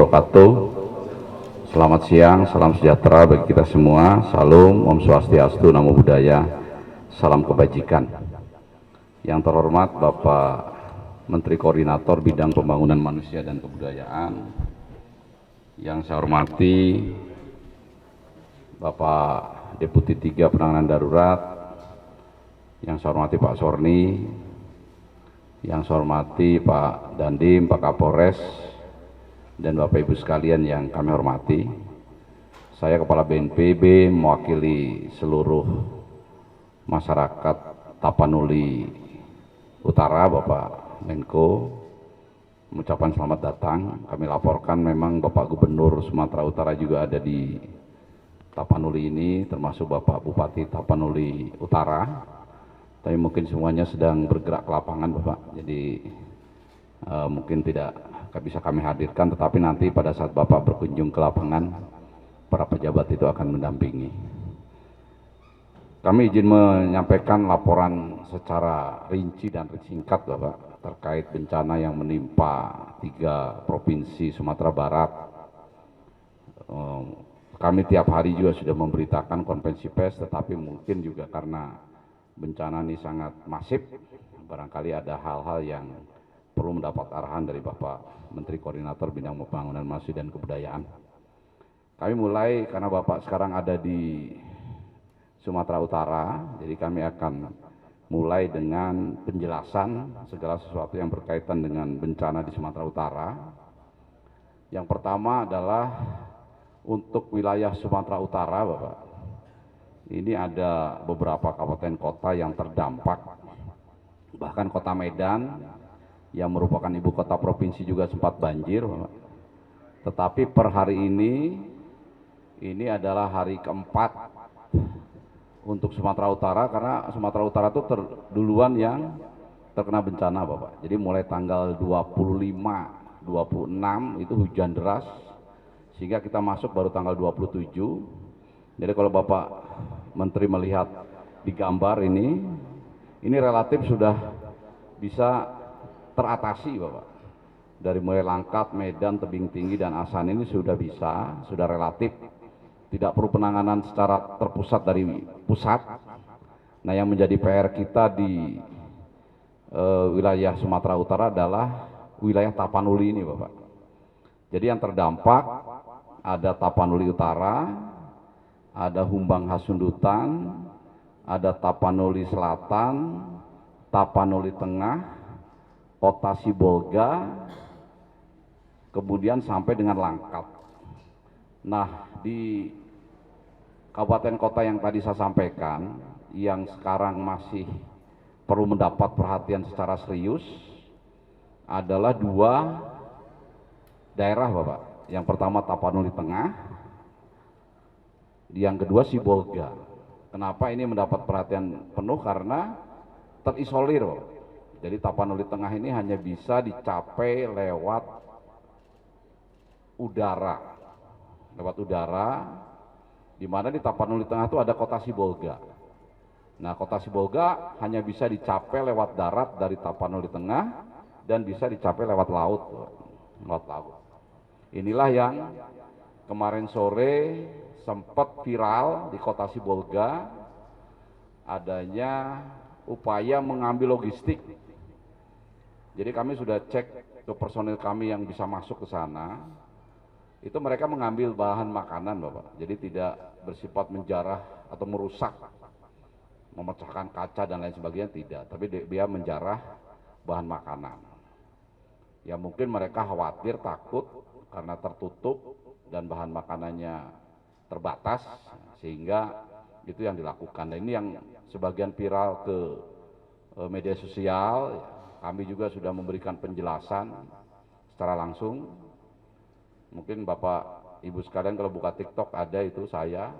wabarakatuh. Selamat siang, salam sejahtera bagi kita semua. Salam, Om Swastiastu, Namo Buddhaya, salam kebajikan. Yang terhormat Bapak Menteri Koordinator Bidang Pembangunan Manusia dan Kebudayaan, yang saya hormati Bapak Deputi 3 Penanganan Darurat, yang saya hormati Pak Sorni, yang saya hormati Pak Dandim, Pak Kapolres, dan Bapak Ibu sekalian yang kami hormati. Saya Kepala BNPB mewakili seluruh masyarakat Tapanuli Utara, Bapak Menko, mengucapkan selamat datang. Kami laporkan memang Bapak Gubernur Sumatera Utara juga ada di Tapanuli ini, termasuk Bapak Bupati Tapanuli Utara. Tapi mungkin semuanya sedang bergerak ke lapangan, Bapak. Jadi mungkin tidak bisa kami hadirkan, tetapi nanti pada saat Bapak berkunjung ke lapangan, para pejabat itu akan mendampingi. Kami izin menyampaikan laporan secara rinci dan singkat, Bapak, terkait bencana yang menimpa 3 provinsi Sumatera Barat. Kami tiap hari juga sudah memberitakan konferensi pers, tetapi mungkin juga karena bencana ini sangat masif, barangkali ada hal-hal yang perlu mendapat arahan dari Bapak Menteri Koordinator Bidang Pembangunan Manusia dan Kebudayaan. Kami mulai karena Bapak sekarang ada di Sumatera Utara, jadi kami akan mulai dengan penjelasan segala sesuatu yang berkaitan dengan bencana di Sumatera Utara. Yang pertama adalah untuk wilayah Sumatera Utara, Bapak. Ini ada beberapa kabupaten kota yang terdampak, bahkan kota Medan yang merupakan ibu kota provinsi juga sempat banjir, Bapak. Tetapi per hari ini adalah hari keempat untuk Sumatera Utara, karena Sumatera Utara itu duluan yang terkena bencana, Bapak. Jadi mulai tanggal 25, 26 itu hujan deras, sehingga kita masuk baru tanggal 27. Jadi kalau Bapak Menteri melihat di gambar ini relatif sudah bisa teratasi, Bapak. Dari mulai Langkat, Medan, Tebing Tinggi, dan Asan ini sudah relatif, tidak perlu penanganan secara terpusat dari pusat. Nah, yang menjadi PR kita di wilayah Sumatera Utara adalah wilayah Tapanuli ini, Bapak. Jadi yang terdampak ada Tapanuli Utara, ada Humbang Hasundutan, ada Tapanuli Selatan, Tapanuli Tengah, Kota Sibolga, kemudian sampai dengan Langkat. Nah, di kabupaten kota yang tadi saya sampaikan, yang sekarang masih perlu mendapat perhatian secara serius adalah 2 daerah, Bapak. Yang pertama Tapanuli Tengah, yang kedua Sibolga. Kenapa ini mendapat perhatian penuh? Karena terisolir, Bapak. Jadi Tapanuli Tengah ini hanya bisa dicapai lewat udara, di mana di Tapanuli Tengah itu ada kota Sibolga. Nah, kota Sibolga hanya bisa dicapai lewat darat dari Tapanuli Tengah dan bisa dicapai lewat laut, Inilah yang kemarin sore sempat viral di kota Sibolga, adanya upaya mengambil logistik. Jadi kami sudah cek ke personil kami yang bisa masuk ke sana, itu mereka mengambil bahan makanan, Bapak. Jadi tidak bersifat menjarah atau merusak, memecahkan kaca dan lain sebagainya, tidak. Tapi dia menjarah bahan makanan. Ya mungkin mereka khawatir, takut karena tertutup dan bahan makanannya terbatas, sehingga itu yang dilakukan. Dan ini yang sebagian viral ke media sosial. Kami juga sudah memberikan penjelasan secara langsung. Mungkin Bapak Ibu sekalian kalau buka TikTok ada itu saya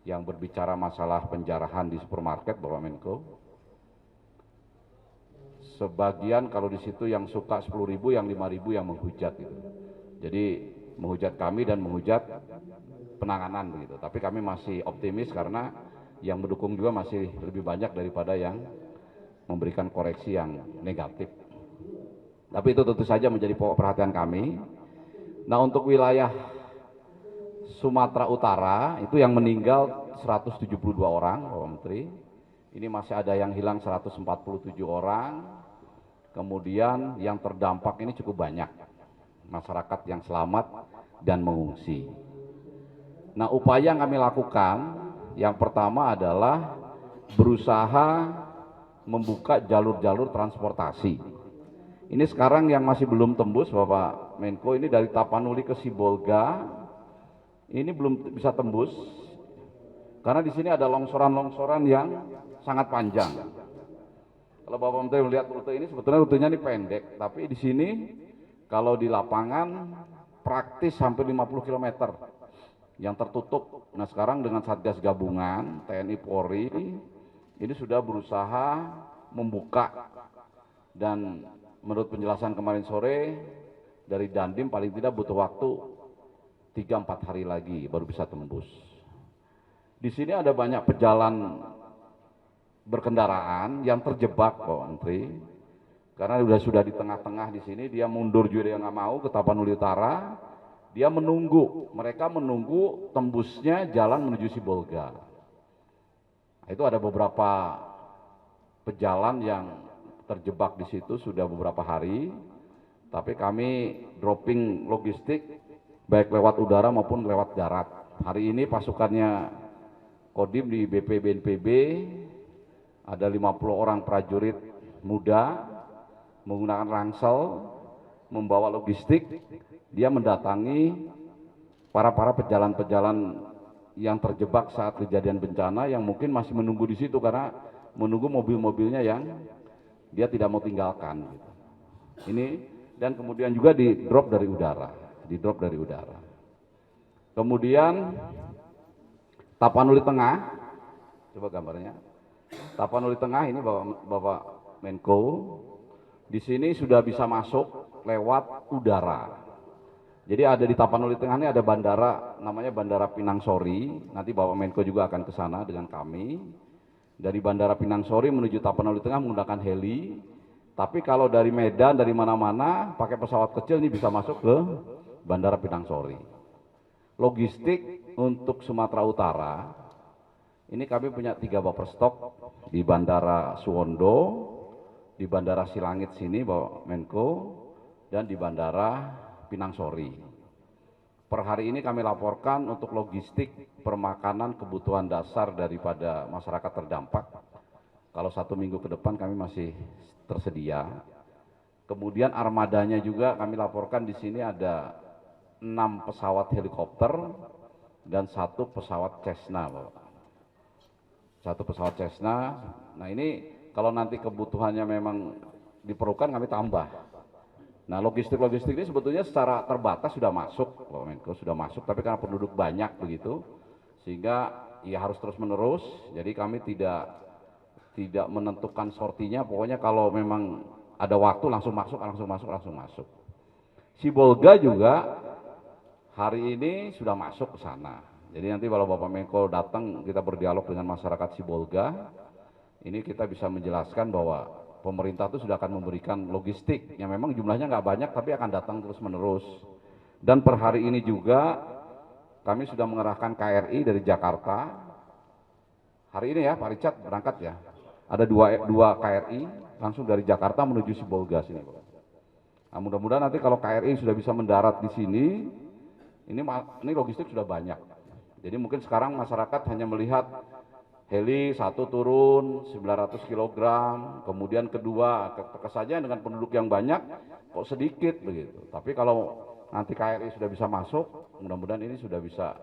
yang berbicara masalah penjarahan di supermarket, Bapak Menko. Sebagian kalau di situ yang suka 10.000, yang 5.000 yang menghujat gitu. Jadi menghujat kami dan menghujat penanganan begitu. Tapi kami masih optimis karena yang mendukung juga masih lebih banyak daripada yang memberikan koreksi yang negatif. Tapi itu tentu saja menjadi pokok perhatian kami. Nah, untuk wilayah Sumatera Utara itu yang meninggal 172 orang, Bapak Menteri. Ini masih ada yang hilang 147 orang. Kemudian yang terdampak ini cukup banyak, masyarakat yang selamat dan mengungsi. Nah, upaya yang kami lakukan, yang pertama adalah berusaha membuka jalur-jalur transportasi. Ini sekarang yang masih belum tembus, Bapak Menko, ini dari Tapanuli ke Sibolga, ini belum bisa tembus, karena di sini ada longsoran-longsoran yang sangat panjang. Kalau Bapak Menteri melihat rute ini, sebetulnya rutenya ini pendek, tapi di sini kalau di lapangan praktis hampir 50 km yang tertutup. Nah, sekarang dengan Satgas Gabungan, TNI Polri, ini sudah berusaha membuka, dan menurut penjelasan kemarin sore dari Dandim paling tidak butuh waktu 3-4 hari lagi baru bisa tembus. Di sini ada banyak pejalan berkendaraan yang terjebak, Pak Menteri, karena sudah di tengah-tengah di sini, dia mundur juga dia nggak mau ke Tapanuli Utara, dia menunggu, mereka menunggu tembusnya jalan menuju Sibolga. Itu ada beberapa pejalan yang terjebak di situ sudah beberapa hari, tapi kami dropping logistik baik lewat udara maupun lewat darat. Hari ini pasukannya Kodim di BP BNPB ada 50 orang prajurit muda menggunakan ransel membawa logistik, dia mendatangi para pejalan-pejalan yang terjebak saat kejadian bencana yang mungkin masih menunggu di situ karena menunggu mobil-mobilnya yang dia tidak mau tinggalkan. Ini dan kemudian juga di drop dari udara, Kemudian Tapanuli Tengah, coba gambarnya. Tapanuli Tengah ini Bapak Menko, di sini sudah bisa masuk lewat udara. Jadi ada di Tapanuli Tengah ini ada bandara, namanya Bandara Pinang Sori. Nanti Bapak Menko juga akan ke sana dengan kami. Dari Bandara Pinang Sori menuju Tapanuli Tengah menggunakan heli. Tapi kalau dari Medan, dari mana-mana, pakai pesawat kecil ini bisa masuk ke Bandara Pinang Sori. Logistik untuk Sumatera Utara, ini kami punya 3 buffer stok di Bandara Suwondo, di Bandara Silangit sini Bapak Menko, dan di Bandara Pinang Sori. Per hari ini kami laporkan untuk logistik permakanan kebutuhan dasar daripada masyarakat terdampak. Kalau 1 minggu ke depan kami masih tersedia. Kemudian armadanya juga kami laporkan di sini ada 6 pesawat helikopter dan 1 pesawat Cessna, Bapak. 1 pesawat Cessna. Nah, ini kalau nanti kebutuhannya memang diperlukan kami tambah. Nah, logistik-logistik ini sebetulnya secara terbatas sudah masuk, Pak Menko, sudah masuk, tapi karena penduduk banyak begitu, sehingga ya harus terus-menerus. Jadi kami tidak menentukan sortinya, pokoknya kalau memang ada waktu langsung masuk. Sibolga juga hari ini sudah masuk ke sana. Jadi nanti kalau Bapak Menko datang, kita berdialog dengan masyarakat Sibolga, ini kita bisa menjelaskan bahwa pemerintah itu sudah akan memberikan logistik yang memang jumlahnya nggak banyak tapi akan datang terus menerus. Dan per hari ini juga kami sudah mengerahkan KRI dari Jakarta. Hari ini ya Pak Richard berangkat ya. Ada dua KRI langsung dari Jakarta menuju Sibolga sini. Nah, mudah-mudahan nanti kalau KRI sudah bisa mendarat di sini, ini logistik sudah banyak. Jadi mungkin sekarang masyarakat hanya melihat heli 1 turun 900 kg, kemudian kedua saja dengan penduduk yang banyak kok sedikit begitu. Tapi kalau nanti KRI sudah bisa masuk, mudah-mudahan ini sudah bisa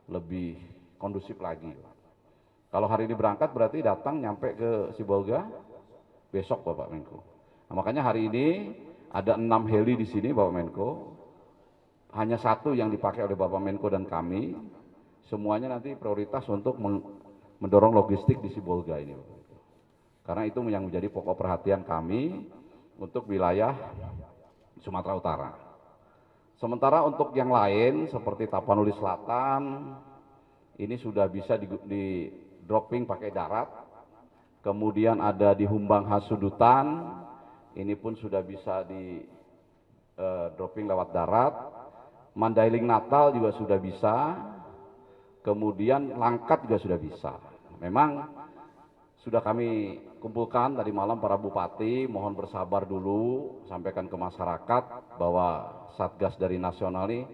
lebih kondusif lagi. Kalau hari ini berangkat berarti datang nyampe ke Sibolga besok Bapak Menko. Nah, makanya hari ini ada 6 heli di sini Bapak Menko. Hanya 1 yang dipakai oleh Bapak Menko dan kami. Semuanya nanti prioritas untuk mendorong logistik di Sibolga ini. Karena itu yang menjadi pokok perhatian kami untuk wilayah Sumatera Utara. Sementara untuk yang lain seperti Tapanuli Selatan, ini sudah bisa di dropping pakai darat. Kemudian ada di Humbang Hasudutan, ini pun sudah bisa di dropping lewat darat. Mandailing Natal juga sudah bisa, kemudian Langkat juga sudah bisa. Memang sudah kami kumpulkan tadi malam para bupati, mohon bersabar dulu, sampaikan ke masyarakat bahwa Satgas dari nasional ini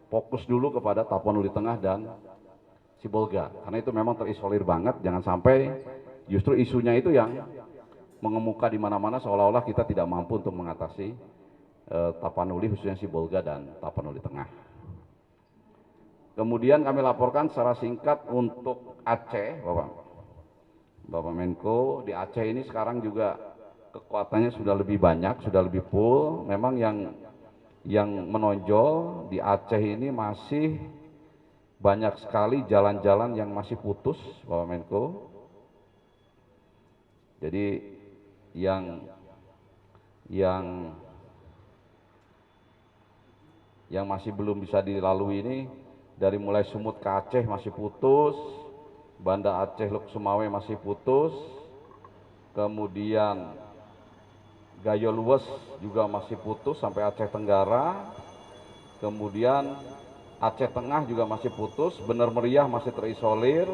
fokus dulu kepada Tapanuli Tengah dan Sibolga, karena itu memang terisolir banget. Jangan sampai justru isunya itu yang mengemuka di mana-mana seolah-olah kita tidak mampu untuk mengatasi Tapanuli, khususnya Sibolga dan Tapanuli Tengah. Kemudian kami laporkan secara singkat untuk Aceh, Bapak Menko. Di Aceh ini sekarang juga kekuatannya sudah lebih banyak, sudah lebih full. Memang yang menonjol di Aceh ini masih banyak sekali jalan-jalan yang masih putus, Bapak Menko. Jadi yang masih belum bisa dilalui ini dari mulai Sumut ke Aceh masih putus, Banda Aceh Lok Sumawe masih putus, kemudian Gayo Luwes juga masih putus sampai Aceh Tenggara, kemudian Aceh Tengah juga masih putus, Bener Meriah masih terisolir,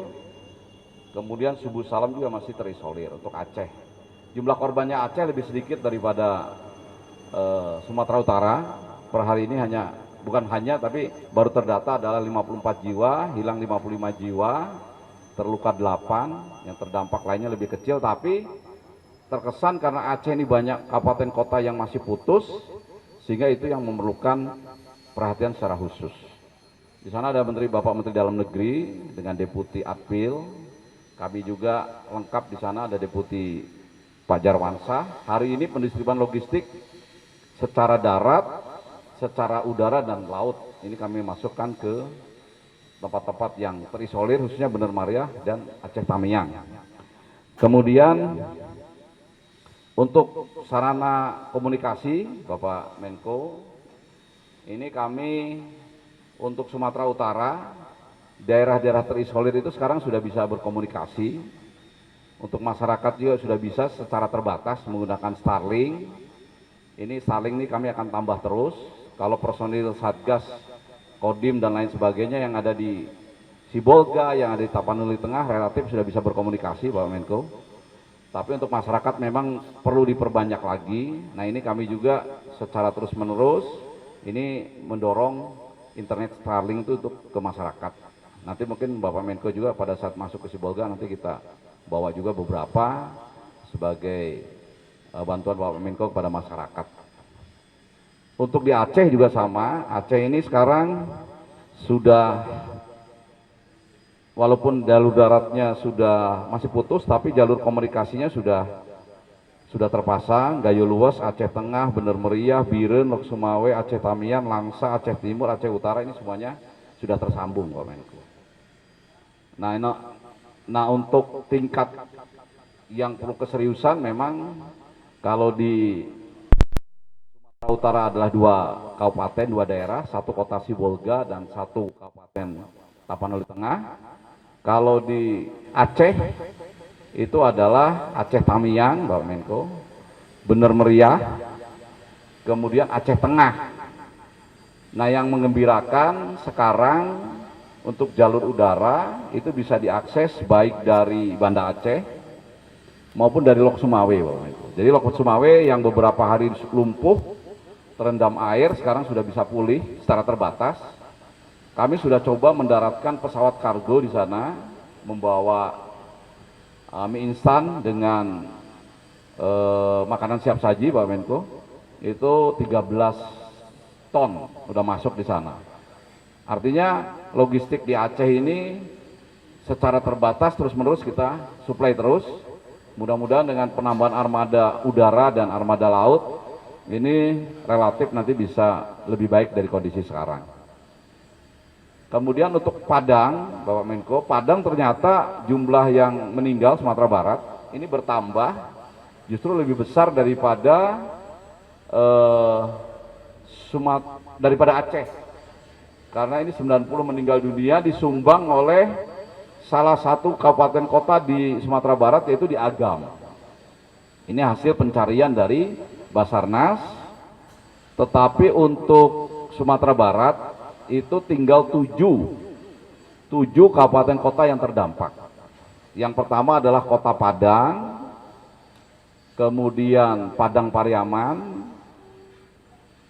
kemudian Subuh Salam juga masih terisolir untuk Aceh. Jumlah korbannya Aceh lebih sedikit daripada Sumatera Utara. Per hari ini tapi baru terdata adalah 54 jiwa, hilang 55 jiwa, terluka 8, yang terdampak lainnya lebih kecil. Tapi terkesan karena Aceh ini banyak kabupaten kota yang masih putus, sehingga itu yang memerlukan perhatian secara khusus. Di sana ada Bapak Menteri Dalam Negeri dengan Deputi Atpil. Kami juga lengkap di sana, ada Deputi Pak Jarwansyah. Hari ini pendistribusian logistik secara darat, secara udara dan laut ini kami masukkan ke tempat-tempat yang terisolir, khususnya Bener Meriah dan Aceh Tamiang. Kemudian untuk sarana komunikasi, Bapak Menko, ini kami untuk Sumatera Utara, daerah-daerah terisolir itu sekarang sudah bisa berkomunikasi. Untuk masyarakat juga sudah bisa secara terbatas menggunakan Starlink. Ini Starlink ini kami akan tambah terus. Kalau personil Satgas, Kodim dan lain sebagainya yang ada di Sibolga, yang ada di Tapanuli Tengah relatif sudah bisa berkomunikasi, Bapak Menko. Tapi untuk masyarakat memang perlu diperbanyak lagi. Nah, ini kami juga secara terus-menerus ini mendorong internet Starlink itu untuk ke masyarakat. Nanti mungkin Bapak Menko juga pada saat masuk ke Sibolga nanti kita bawa juga beberapa sebagai bantuan Bapak Menko kepada masyarakat. Untuk di Aceh juga sama. Aceh ini sekarang sudah, walaupun jalur daratnya sudah masih putus, tapi jalur komunikasinya sudah terpasang. Gayo Luwes, Aceh Tengah, Bener Meriah, Biren, Lok Sumawe, Aceh Tamiang, Langsa, Aceh Timur, Aceh Utara ini semuanya sudah tersambung, Pak Menko. Nah, untuk tingkat yang perlu keseriusan memang kalau di Sumatera Utara adalah 2 kabupaten, 2 daerah, 1 kota Sibolga dan 1 kabupaten Tapanuli Tengah. Kalau di Aceh itu adalah Aceh Tamiang, Bapak Menko, Bener Meriah, kemudian Aceh Tengah. Nah, yang menggembirakan sekarang untuk jalur udara itu bisa diakses baik dari Banda Aceh maupun dari Lok Sumawe, Bapak Menko. Jadi Lok Sumawe yang beberapa hari lumpuh, terendam air, sekarang sudah bisa pulih secara terbatas. Kami sudah coba mendaratkan pesawat kargo di sana, membawa mie instan dengan makanan siap saji, Pak Menko. Itu 13 ton udah masuk di sana. Artinya logistik di Aceh ini secara terbatas terus-menerus kita suplai terus. Mudah-mudahan dengan penambahan armada udara dan armada laut ini relatif nanti bisa lebih baik dari kondisi sekarang. Kemudian untuk Padang, Bapak Menko, Padang ternyata jumlah yang meninggal Sumatera Barat ini bertambah justru lebih besar daripada Aceh. Karena ini 90 meninggal dunia disumbang oleh salah satu kabupaten kota di Sumatera Barat, yaitu di Agam. Ini hasil pencarian dari Basarnas. Tetapi untuk Sumatera Barat itu tinggal tujuh kabupaten kota yang terdampak. Yang pertama adalah Kota Padang, kemudian Padang Pariaman,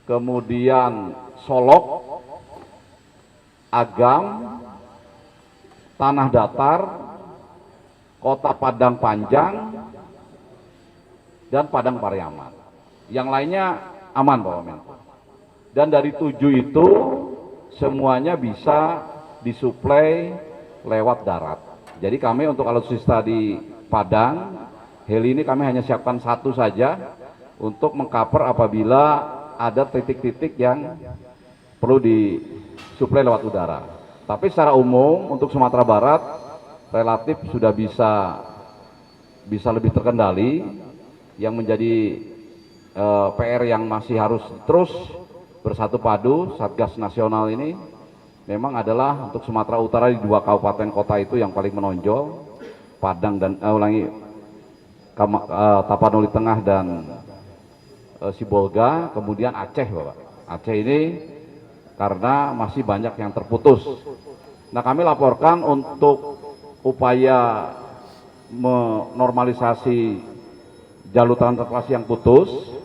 kemudian Solok, Agam, Tanah Datar, Kota Padang Panjang, dan Padang Pariaman. Yang lainnya aman Bapak Menko. Dan dari 7 itu semuanya bisa disuplai lewat darat. Jadi kami untuk alutsista di Padang, heli ini kami hanya siapkan 1 saja untuk mengcover apabila ada titik-titik yang perlu disuplai lewat udara. Tapi secara umum untuk Sumatera Barat relatif sudah bisa lebih terkendali. Yang menjadi PR yang masih harus terus bersatu padu Satgas Nasional ini memang adalah untuk Sumatera Utara di 2 kabupaten kota itu yang paling menonjol, Padang dan Tapanuli Tengah dan Sibolga, kemudian Aceh Bapak. Aceh ini karena masih banyak yang terputus. Nah, kami laporkan untuk upaya menormalisasi jalur transportasi yang putus.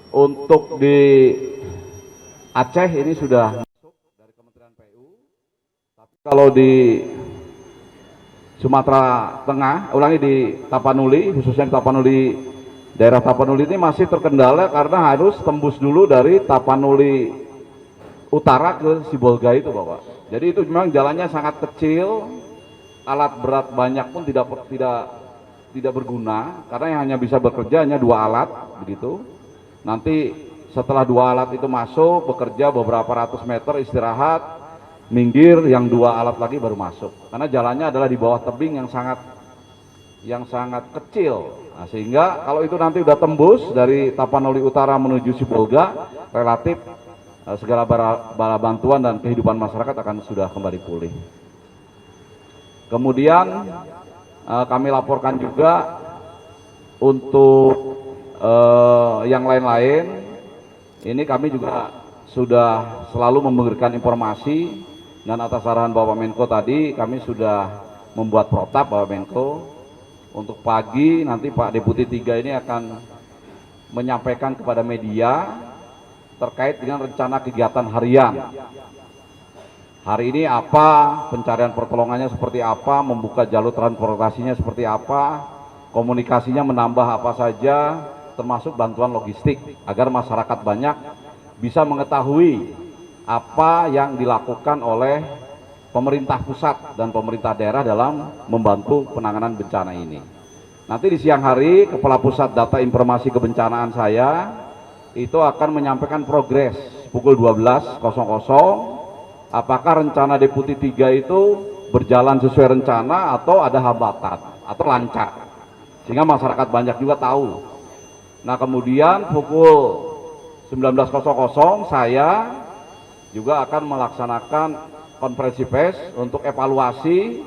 Untuk di Aceh ini sudah masuk dari Kementerian PU, tapi kalau di Sumatera Tengah, di Tapanuli, khususnya di Tapanuli, daerah Tapanuli ini masih terkendala karena harus tembus dulu dari Tapanuli Utara ke Sibolga itu Bapak. Jadi itu memang jalannya sangat kecil, alat berat banyak pun tidak berguna karena yang hanya bisa bekerja hanya 2 alat begitu. Nanti setelah 2 alat itu masuk bekerja beberapa ratus meter, istirahat, minggir, yang 2 alat lagi baru masuk. Karena jalannya adalah di bawah tebing yang sangat kecil. Nah, sehingga kalau itu nanti udah tembus dari Tapanuli Utara menuju Sibolga, relatif segala bala bantuan dan kehidupan masyarakat akan sudah kembali pulih. Kemudian kami laporkan juga untuk yang lain-lain, ini kami juga sudah selalu memberikan informasi dan atas arahan Bapak Menko tadi kami sudah membuat protap Bapak Menko. Untuk pagi nanti Pak Deputi 3 ini akan menyampaikan kepada media terkait dengan rencana kegiatan harian. Hari ini apa, pencarian pertolongannya seperti apa, membuka jalur transportasinya seperti apa, komunikasinya menambah apa saja, termasuk bantuan logistik, agar masyarakat banyak bisa mengetahui apa yang dilakukan oleh pemerintah pusat dan pemerintah daerah dalam membantu penanganan bencana ini. Nanti di siang hari, Kepala Pusat Data Informasi Kebencanaan saya itu akan menyampaikan progres pukul 12.00 apakah rencana Deputi 3 itu berjalan sesuai rencana atau ada hambatan atau lancar, sehingga masyarakat banyak juga tahu. Nah, kemudian pukul 19.00 saya juga akan melaksanakan konferensi pers untuk evaluasi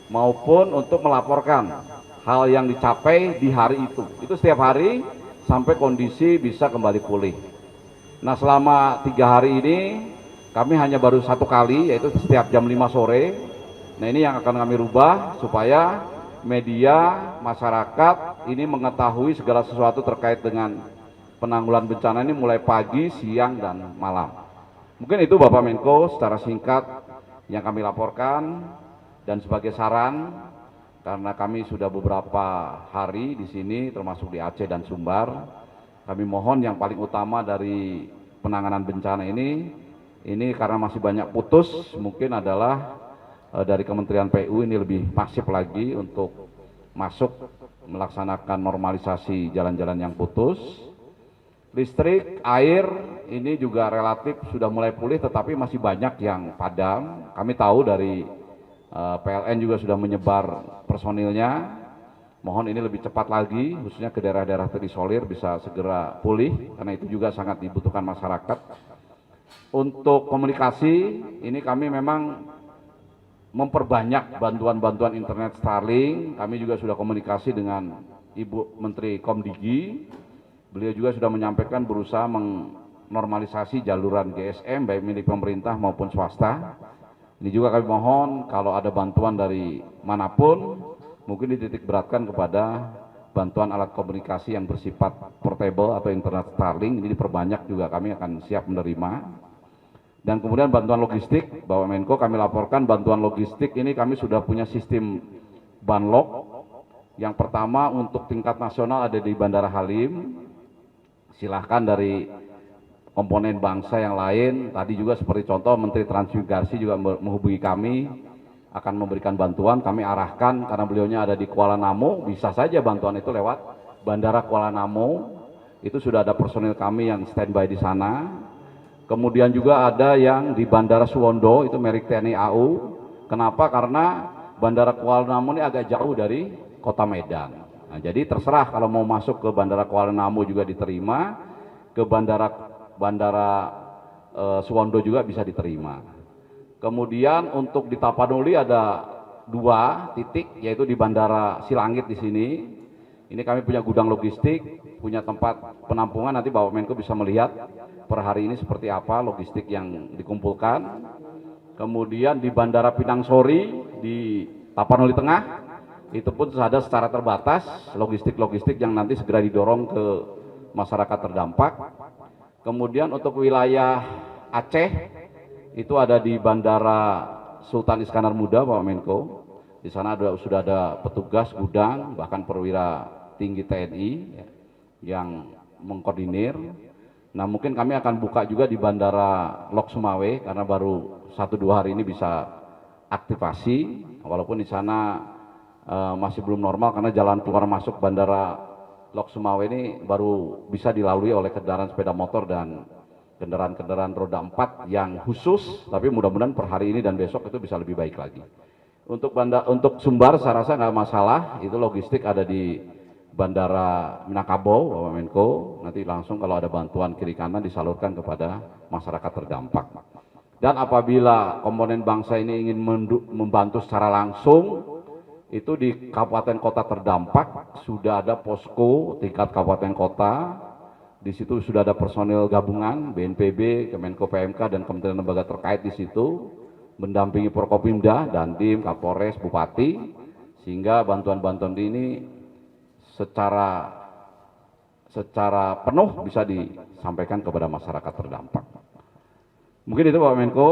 maupun untuk melaporkan hal yang dicapai di hari itu setiap hari sampai kondisi bisa kembali pulih. Nah, selama 3 hari ini kami hanya baru 1 kali, yaitu setiap jam 5 sore. Nah, ini yang akan kami rubah supaya media, masyarakat ini mengetahui segala sesuatu terkait dengan penanggulangan bencana ini mulai pagi, siang, dan malam. Mungkin itu Bapak Menko secara singkat yang kami laporkan. Dan sebagai saran, karena kami sudah beberapa hari di sini termasuk di Aceh dan Sumbar, kami mohon yang paling utama dari penanganan bencana ini karena masih banyak putus, mungkin adalah dari Kementerian PU ini lebih masif lagi untuk masuk melaksanakan normalisasi jalan-jalan yang putus. Listrik, air ini juga relatif sudah mulai pulih, tetapi masih banyak yang padam. Kami tahu dari PLN juga sudah menyebar personilnya. Mohon ini lebih cepat lagi, khususnya ke daerah-daerah terisolir bisa segera pulih, karena itu juga sangat dibutuhkan masyarakat. Untuk komunikasi, ini kami memang memperbanyak bantuan-bantuan internet Starlink. Kami juga sudah komunikasi dengan Ibu Menteri Komdigi. Beliau juga sudah menyampaikan berusaha normalisasi jaluran GSM baik milik pemerintah maupun swasta. Ini juga kami mohon kalau ada bantuan dari manapun mungkin dititik beratkan kepada bantuan alat komunikasi yang bersifat portable atau internet Starlink, ini diperbanyak juga, kami akan siap menerima. Dan kemudian bantuan logistik, Bapak Menko, kami laporkan bantuan logistik ini kami sudah punya sistem banlog. Yang pertama untuk tingkat nasional ada di Bandara Halim. Silahkan dari komponen bangsa yang lain, tadi juga seperti contoh Menteri Transmigrasi juga menghubungi kami, akan memberikan bantuan, kami arahkan karena beliaunya ada di Kuala Namu, bisa saja bantuan itu lewat Bandara Kuala Namu, itu sudah ada personil kami yang standby di sana. Kemudian juga ada yang di Bandara Suwondo, itu milik TNI AU. Kenapa? Karena Bandara Kuala Namu ini agak jauh dari Kota Medan. Nah, jadi terserah kalau mau masuk ke Bandara Kuala Namu juga diterima, ke Bandara Suwondo juga bisa diterima. Kemudian untuk di Tapanuli ada 2 titik, yaitu di Bandara Silangit di sini. Ini kami punya gudang logistik, punya tempat penampungan, nanti Bapak Menko bisa melihat per hari ini seperti apa logistik yang dikumpulkan. Kemudian di Bandara Pinang Sori di Tapanuli Tengah, itu pun ada secara terbatas logistik-logistik yang nanti segera didorong ke masyarakat terdampak. Kemudian untuk wilayah Aceh itu ada di Bandara Sultan Iskandar Muda, Bapak Menko. Di sana sudah ada petugas gudang, bahkan perwira tinggi TNI yang mengkoordinir. Nah, mungkin kami akan buka juga di Bandara Lok Sumawe karena baru 1-2 hari ini bisa aktivasi, walaupun di sana masih belum normal karena jalan keluar masuk Bandara Lok Sumawe ini baru bisa dilalui oleh kendaraan sepeda motor dan kendaraan-kendaraan roda 4 yang khusus, tapi mudah-mudahan per hari ini dan besok itu bisa lebih baik lagi. Untuk Sumbar saya rasa nggak masalah, itu logistik ada di Bandara Minangkabau, Bapak Menko, nanti langsung kalau ada bantuan kiri kanan disalurkan kepada masyarakat terdampak. Dan apabila komponen bangsa ini ingin membantu secara langsung, itu di kabupaten kota terdampak sudah ada posko tingkat kabupaten kota. Di situ sudah ada personil gabungan BNPB, Kemenko PMK dan kementerian lembaga terkait di situ mendampingi Forkopimda, Dandim, Kapolres, Bupati, sehingga bantuan-bantuan ini secara penuh bisa disampaikan kepada masyarakat terdampak. Mungkin itu Bapak Menko,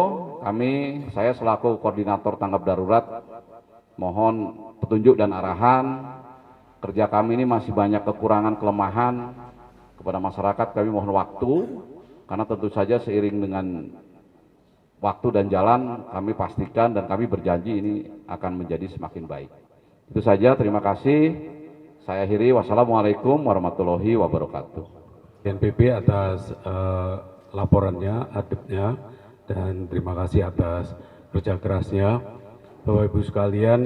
saya selaku koordinator tanggap darurat mohon petunjuk dan arahan. Kerja kami ini masih banyak kekurangan, kelemahan. Kepada masyarakat kami mohon waktu, karena tentu saja seiring dengan waktu dan jalan kami pastikan dan kami berjanji ini akan menjadi semakin baik. Itu saja, terima kasih. Saya akhiri, wassalamualaikum warahmatullahi wabarakatuh. BNPB atas laporannya, update-nya, dan terima kasih atas kerja kerasnya. Bapak Ibu sekalian,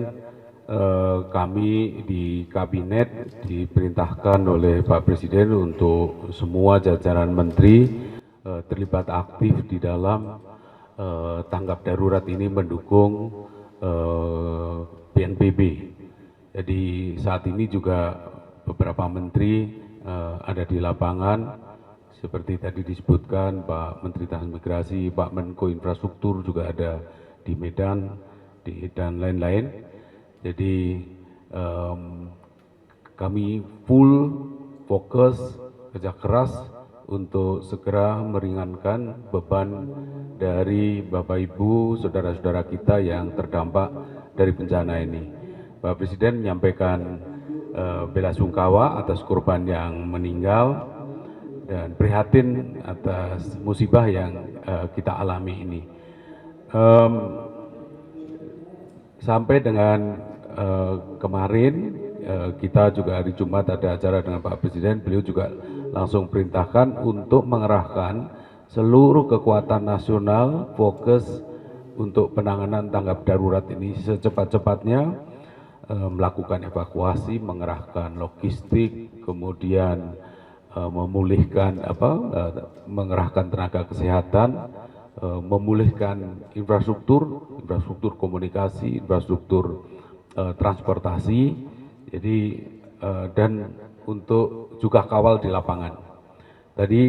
kami di Kabinet diperintahkan oleh Pak Presiden untuk semua jajaran menteri terlibat aktif di dalam tanggap darurat ini mendukung BNPB. Jadi saat ini juga beberapa menteri ada di lapangan, seperti tadi disebutkan Pak Menteri Transmigrasi, Pak Menko Infrastruktur juga ada di Medan, dan lain-lain. Jadi kami full fokus kerja keras untuk segera meringankan beban dari Bapak Ibu, saudara-saudara kita yang terdampak dari bencana ini. Bapak Presiden menyampaikan bela sungkawa atas korban yang meninggal dan prihatin atas musibah yang kita alami ini. Sampai dengan kemarin kita juga hari Jumat ada acara dengan Pak Presiden, beliau juga langsung perintahkan untuk mengerahkan seluruh kekuatan nasional fokus untuk penanganan tanggap darurat ini secepat-cepatnya, melakukan evakuasi, mengerahkan logistik, kemudian memulihkan mengerahkan tenaga kesehatan, memulihkan infrastruktur komunikasi, infrastruktur transportasi, jadi dan untuk juga kawal di lapangan. Tadi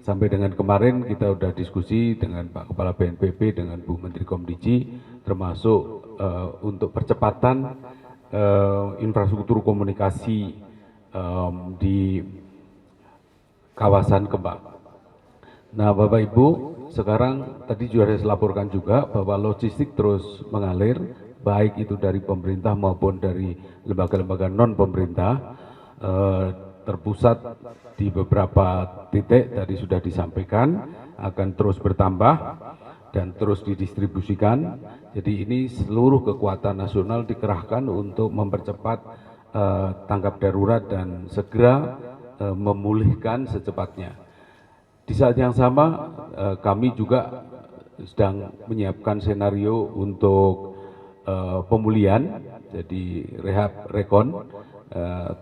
sampai dengan kemarin kita sudah diskusi dengan Pak Kepala BNPB, dengan Bu Menteri Komdiji, termasuk untuk percepatan infrastruktur komunikasi di kawasan Kembang. Nah, Bapak Ibu, sekarang tadi juga saya laporkan juga bahwa logistik terus mengalir, baik itu dari pemerintah maupun dari lembaga-lembaga non pemerintah, terpusat di beberapa titik tadi sudah disampaikan, akan terus bertambah dan terus didistribusikan. Jadi ini seluruh kekuatan nasional dikerahkan untuk mempercepat tanggap darurat dan segera memulihkan secepatnya. Di saat yang sama kami juga sedang menyiapkan senario untuk pemulihan, jadi rehab rekon.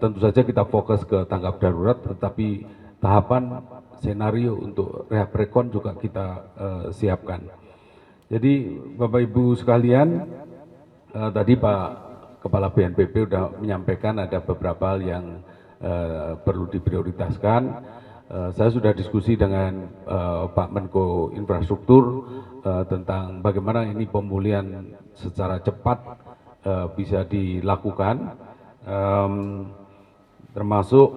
Tentu saja kita fokus ke tanggap darurat, tetapi tahapan senario untuk rehab rekon juga kita siapkan. Jadi Bapak Ibu sekalian, tadi Pak Kepala BNPB sudah menyampaikan ada beberapa hal yang perlu diprioritaskan. Saya sudah diskusi dengan Pak Menko Infrastruktur tentang bagaimana ini pemulihan secara cepat bisa dilakukan, termasuk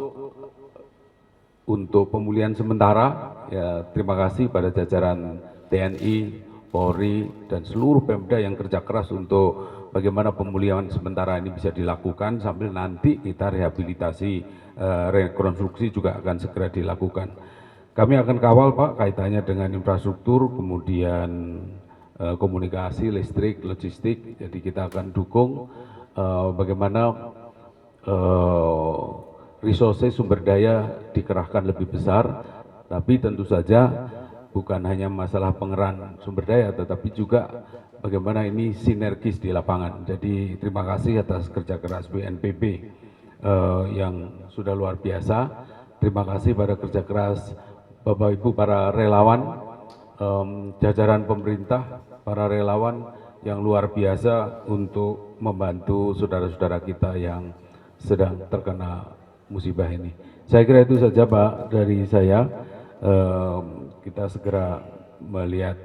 untuk pemulihan sementara. Ya, terima kasih pada jajaran TNI, Polri, dan seluruh Pemda yang kerja keras untuk bagaimana pemulihan sementara ini bisa dilakukan sambil nanti kita rehabilitasi, rekonstruksi juga akan segera dilakukan. Kami akan kawal Pak kaitannya dengan infrastruktur, kemudian komunikasi, listrik, logistik. Jadi kita akan dukung bagaimana resources sumber daya dikerahkan lebih besar, tapi tentu saja bukan hanya masalah pengerahan sumber daya, tetapi juga bagaimana ini sinergis di lapangan. Jadi terima kasih atas kerja keras BNPB yang sudah luar biasa. Terima kasih pada kerja keras Bapak Ibu para relawan, jajaran pemerintah, para relawan yang luar biasa untuk membantu saudara-saudara kita yang sedang terkena musibah ini. Saya kira itu saja Pak dari saya. Kita segera melihat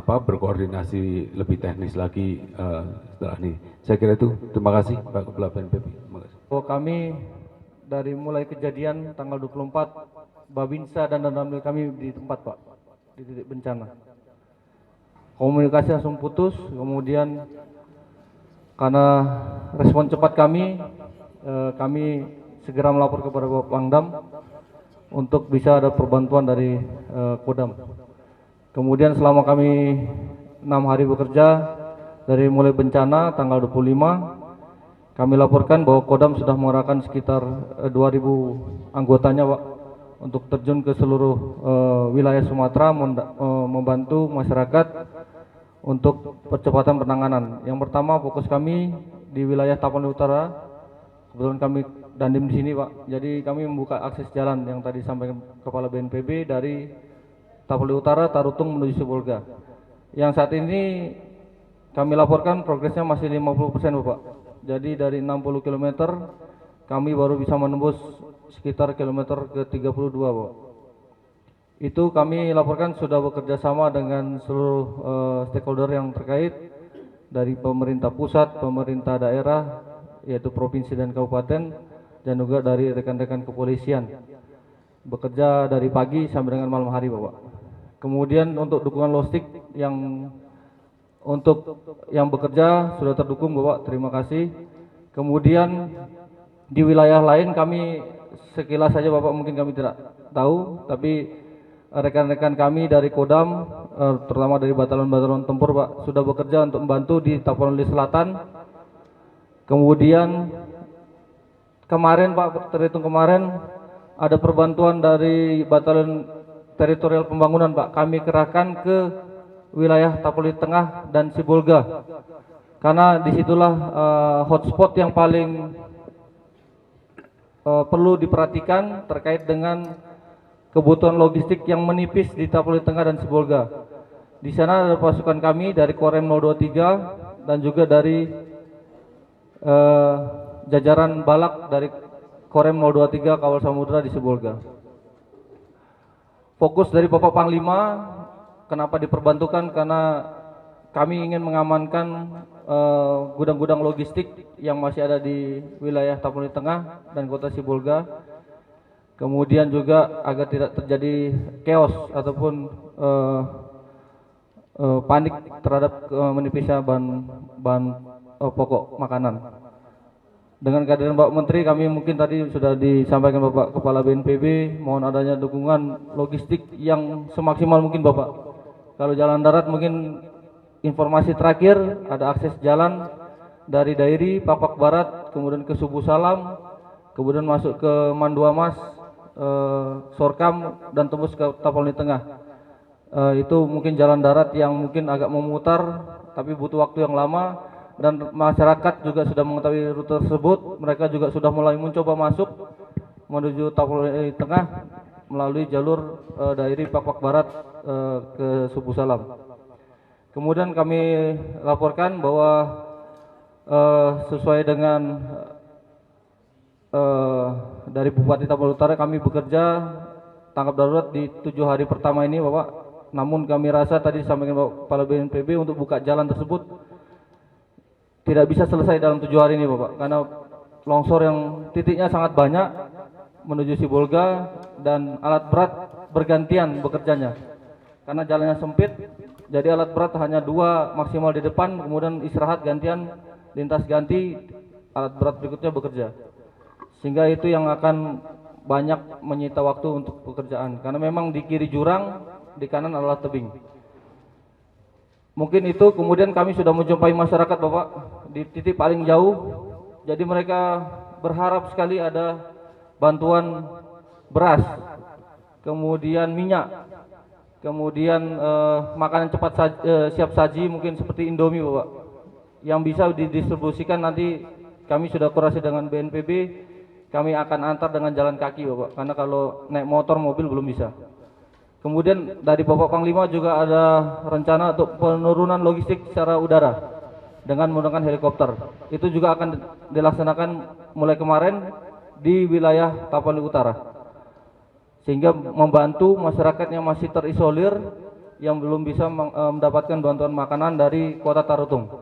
berkoordinasi lebih teknis lagi setelah ini. Saya kira itu. Terima kasih Pak Kepala BNPB. Terima kasih. Kami dari mulai kejadian tanggal 24, Babinsa dan Danramil kami di tempat Pak, di titik bencana. Komunikasi langsung putus, kemudian karena respon cepat kami segera melapor kepada Bapak Pangdam untuk bisa ada perbantuan dari Kodam. Kemudian selama kami 6 hari bekerja dari mulai bencana tanggal 25, kami laporkan bahwa Kodam sudah mengerahkan sekitar 2.000 anggotanya Pak, untuk terjun ke seluruh wilayah Sumatera membantu masyarakat untuk percepatan penanganan. Yang pertama fokus kami di wilayah Tapanuli Utara, kebetulan kami Dandim di sini Pak, jadi kami membuka akses jalan yang tadi sampaikan Kepala BNPB dari Tapanuli Utara, Tarutung menuju Sibolga. Yang saat ini kami laporkan progresnya masih 50% Bapak. Jadi dari 60 km kami baru bisa menembus sekitar kilometer ke 32 Bapak. Itu kami laporkan sudah bekerja sama dengan seluruh stakeholder yang terkait, dari pemerintah pusat, pemerintah daerah, yaitu provinsi dan kabupaten, dan juga dari rekan-rekan kepolisian. Bekerja dari pagi sampai dengan malam hari Bapak. Kemudian untuk dukungan logistik yang bekerja sudah terdukung Bapak, terima kasih. Kemudian di wilayah lain kami sekilas saja Bapak mungkin kami tidak tahu, tapi rekan-rekan kami dari Kodam, terutama dari Batalon-Batalon Tempur Pak, sudah bekerja untuk membantu di Tapanuli Selatan. Kemudian kemarin Pak, terhitung kemarin ada perbantuan dari Batalion Teritorial Pembangunan Pak, kami kerahkan ke wilayah Tapanuli Tengah dan Sibolga, karena disitulah hotspot yang paling perlu diperhatikan terkait dengan kebutuhan logistik yang menipis di Tapanuli Tengah dan Sibolga. Di sana ada pasukan kami dari Korem 023 dan juga dari jajaran balak dari Korem 023 Kawal Samudra di Sibolga. fokus dari Bapak Panglima, kenapa diperbantukan? Karena kami ingin mengamankan gudang-gudang logistik yang masih ada di wilayah Tapanuli Tengah dan Kota Sibolga. Kemudian juga agar tidak terjadi chaos ataupun panik terhadap menipisnya bahan pokok makanan. Dengan kehadiran Bapak Menteri, kami mungkin tadi sudah disampaikan Bapak Kepala BNPB, mohon adanya dukungan logistik yang semaksimal mungkin Bapak. Kalau jalan darat mungkin informasi terakhir ada akses jalan dari Dairi, Papak Barat, kemudian ke Subuh Salam, kemudian masuk ke Mandua Mas, Sorkam, dan tembus ke Tapanuli Tengah. Itu mungkin jalan darat yang mungkin agak memutar, tapi butuh waktu yang lama. Dan masyarakat juga sudah mengetahui rute tersebut. Mereka juga sudah mulai mencoba masuk menuju Tapanuli Tengah melalui jalur Dairi Papak Barat ke Subuh Salam. Kemudian kami laporkan bahwa sesuai dengan dari Bupati Tapanuli Utara, kami bekerja tanggap darurat di 7 hari pertama ini Bapak. Namun kami rasa tadi disampaikan Bapak Kepala BNPB untuk buka jalan tersebut tidak bisa selesai dalam 7 hari ini Bapak, karena longsor yang titiknya sangat banyak menuju Sibolga dan alat berat bergantian bekerjanya. Karena jalannya sempit, jadi alat berat hanya 2 maksimal di depan, kemudian istirahat gantian, lintas ganti, alat berat berikutnya bekerja. Sehingga itu yang akan banyak menyita waktu untuk pekerjaan, karena memang di kiri jurang, di kanan adalah tebing. Mungkin itu, kemudian kami sudah menjumpai masyarakat Bapak di titik paling jauh. Jadi mereka berharap sekali ada bantuan beras, kemudian minyak, kemudian makanan cepat siap saji mungkin seperti Indomie Bapak, yang bisa didistribusikan. Nanti kami sudah koordinasi dengan BNPB, kami akan antar dengan jalan kaki Bapak, karena kalau naik motor mobil belum bisa. Kemudian dari Bapak Panglima juga ada rencana untuk penurunan logistik secara udara dengan menggunakan helikopter. Itu juga akan dilaksanakan mulai kemarin di wilayah Tapanuli Utara, sehingga membantu masyarakat yang masih terisolir yang belum bisa mendapatkan bantuan makanan dari Kota Tarutung.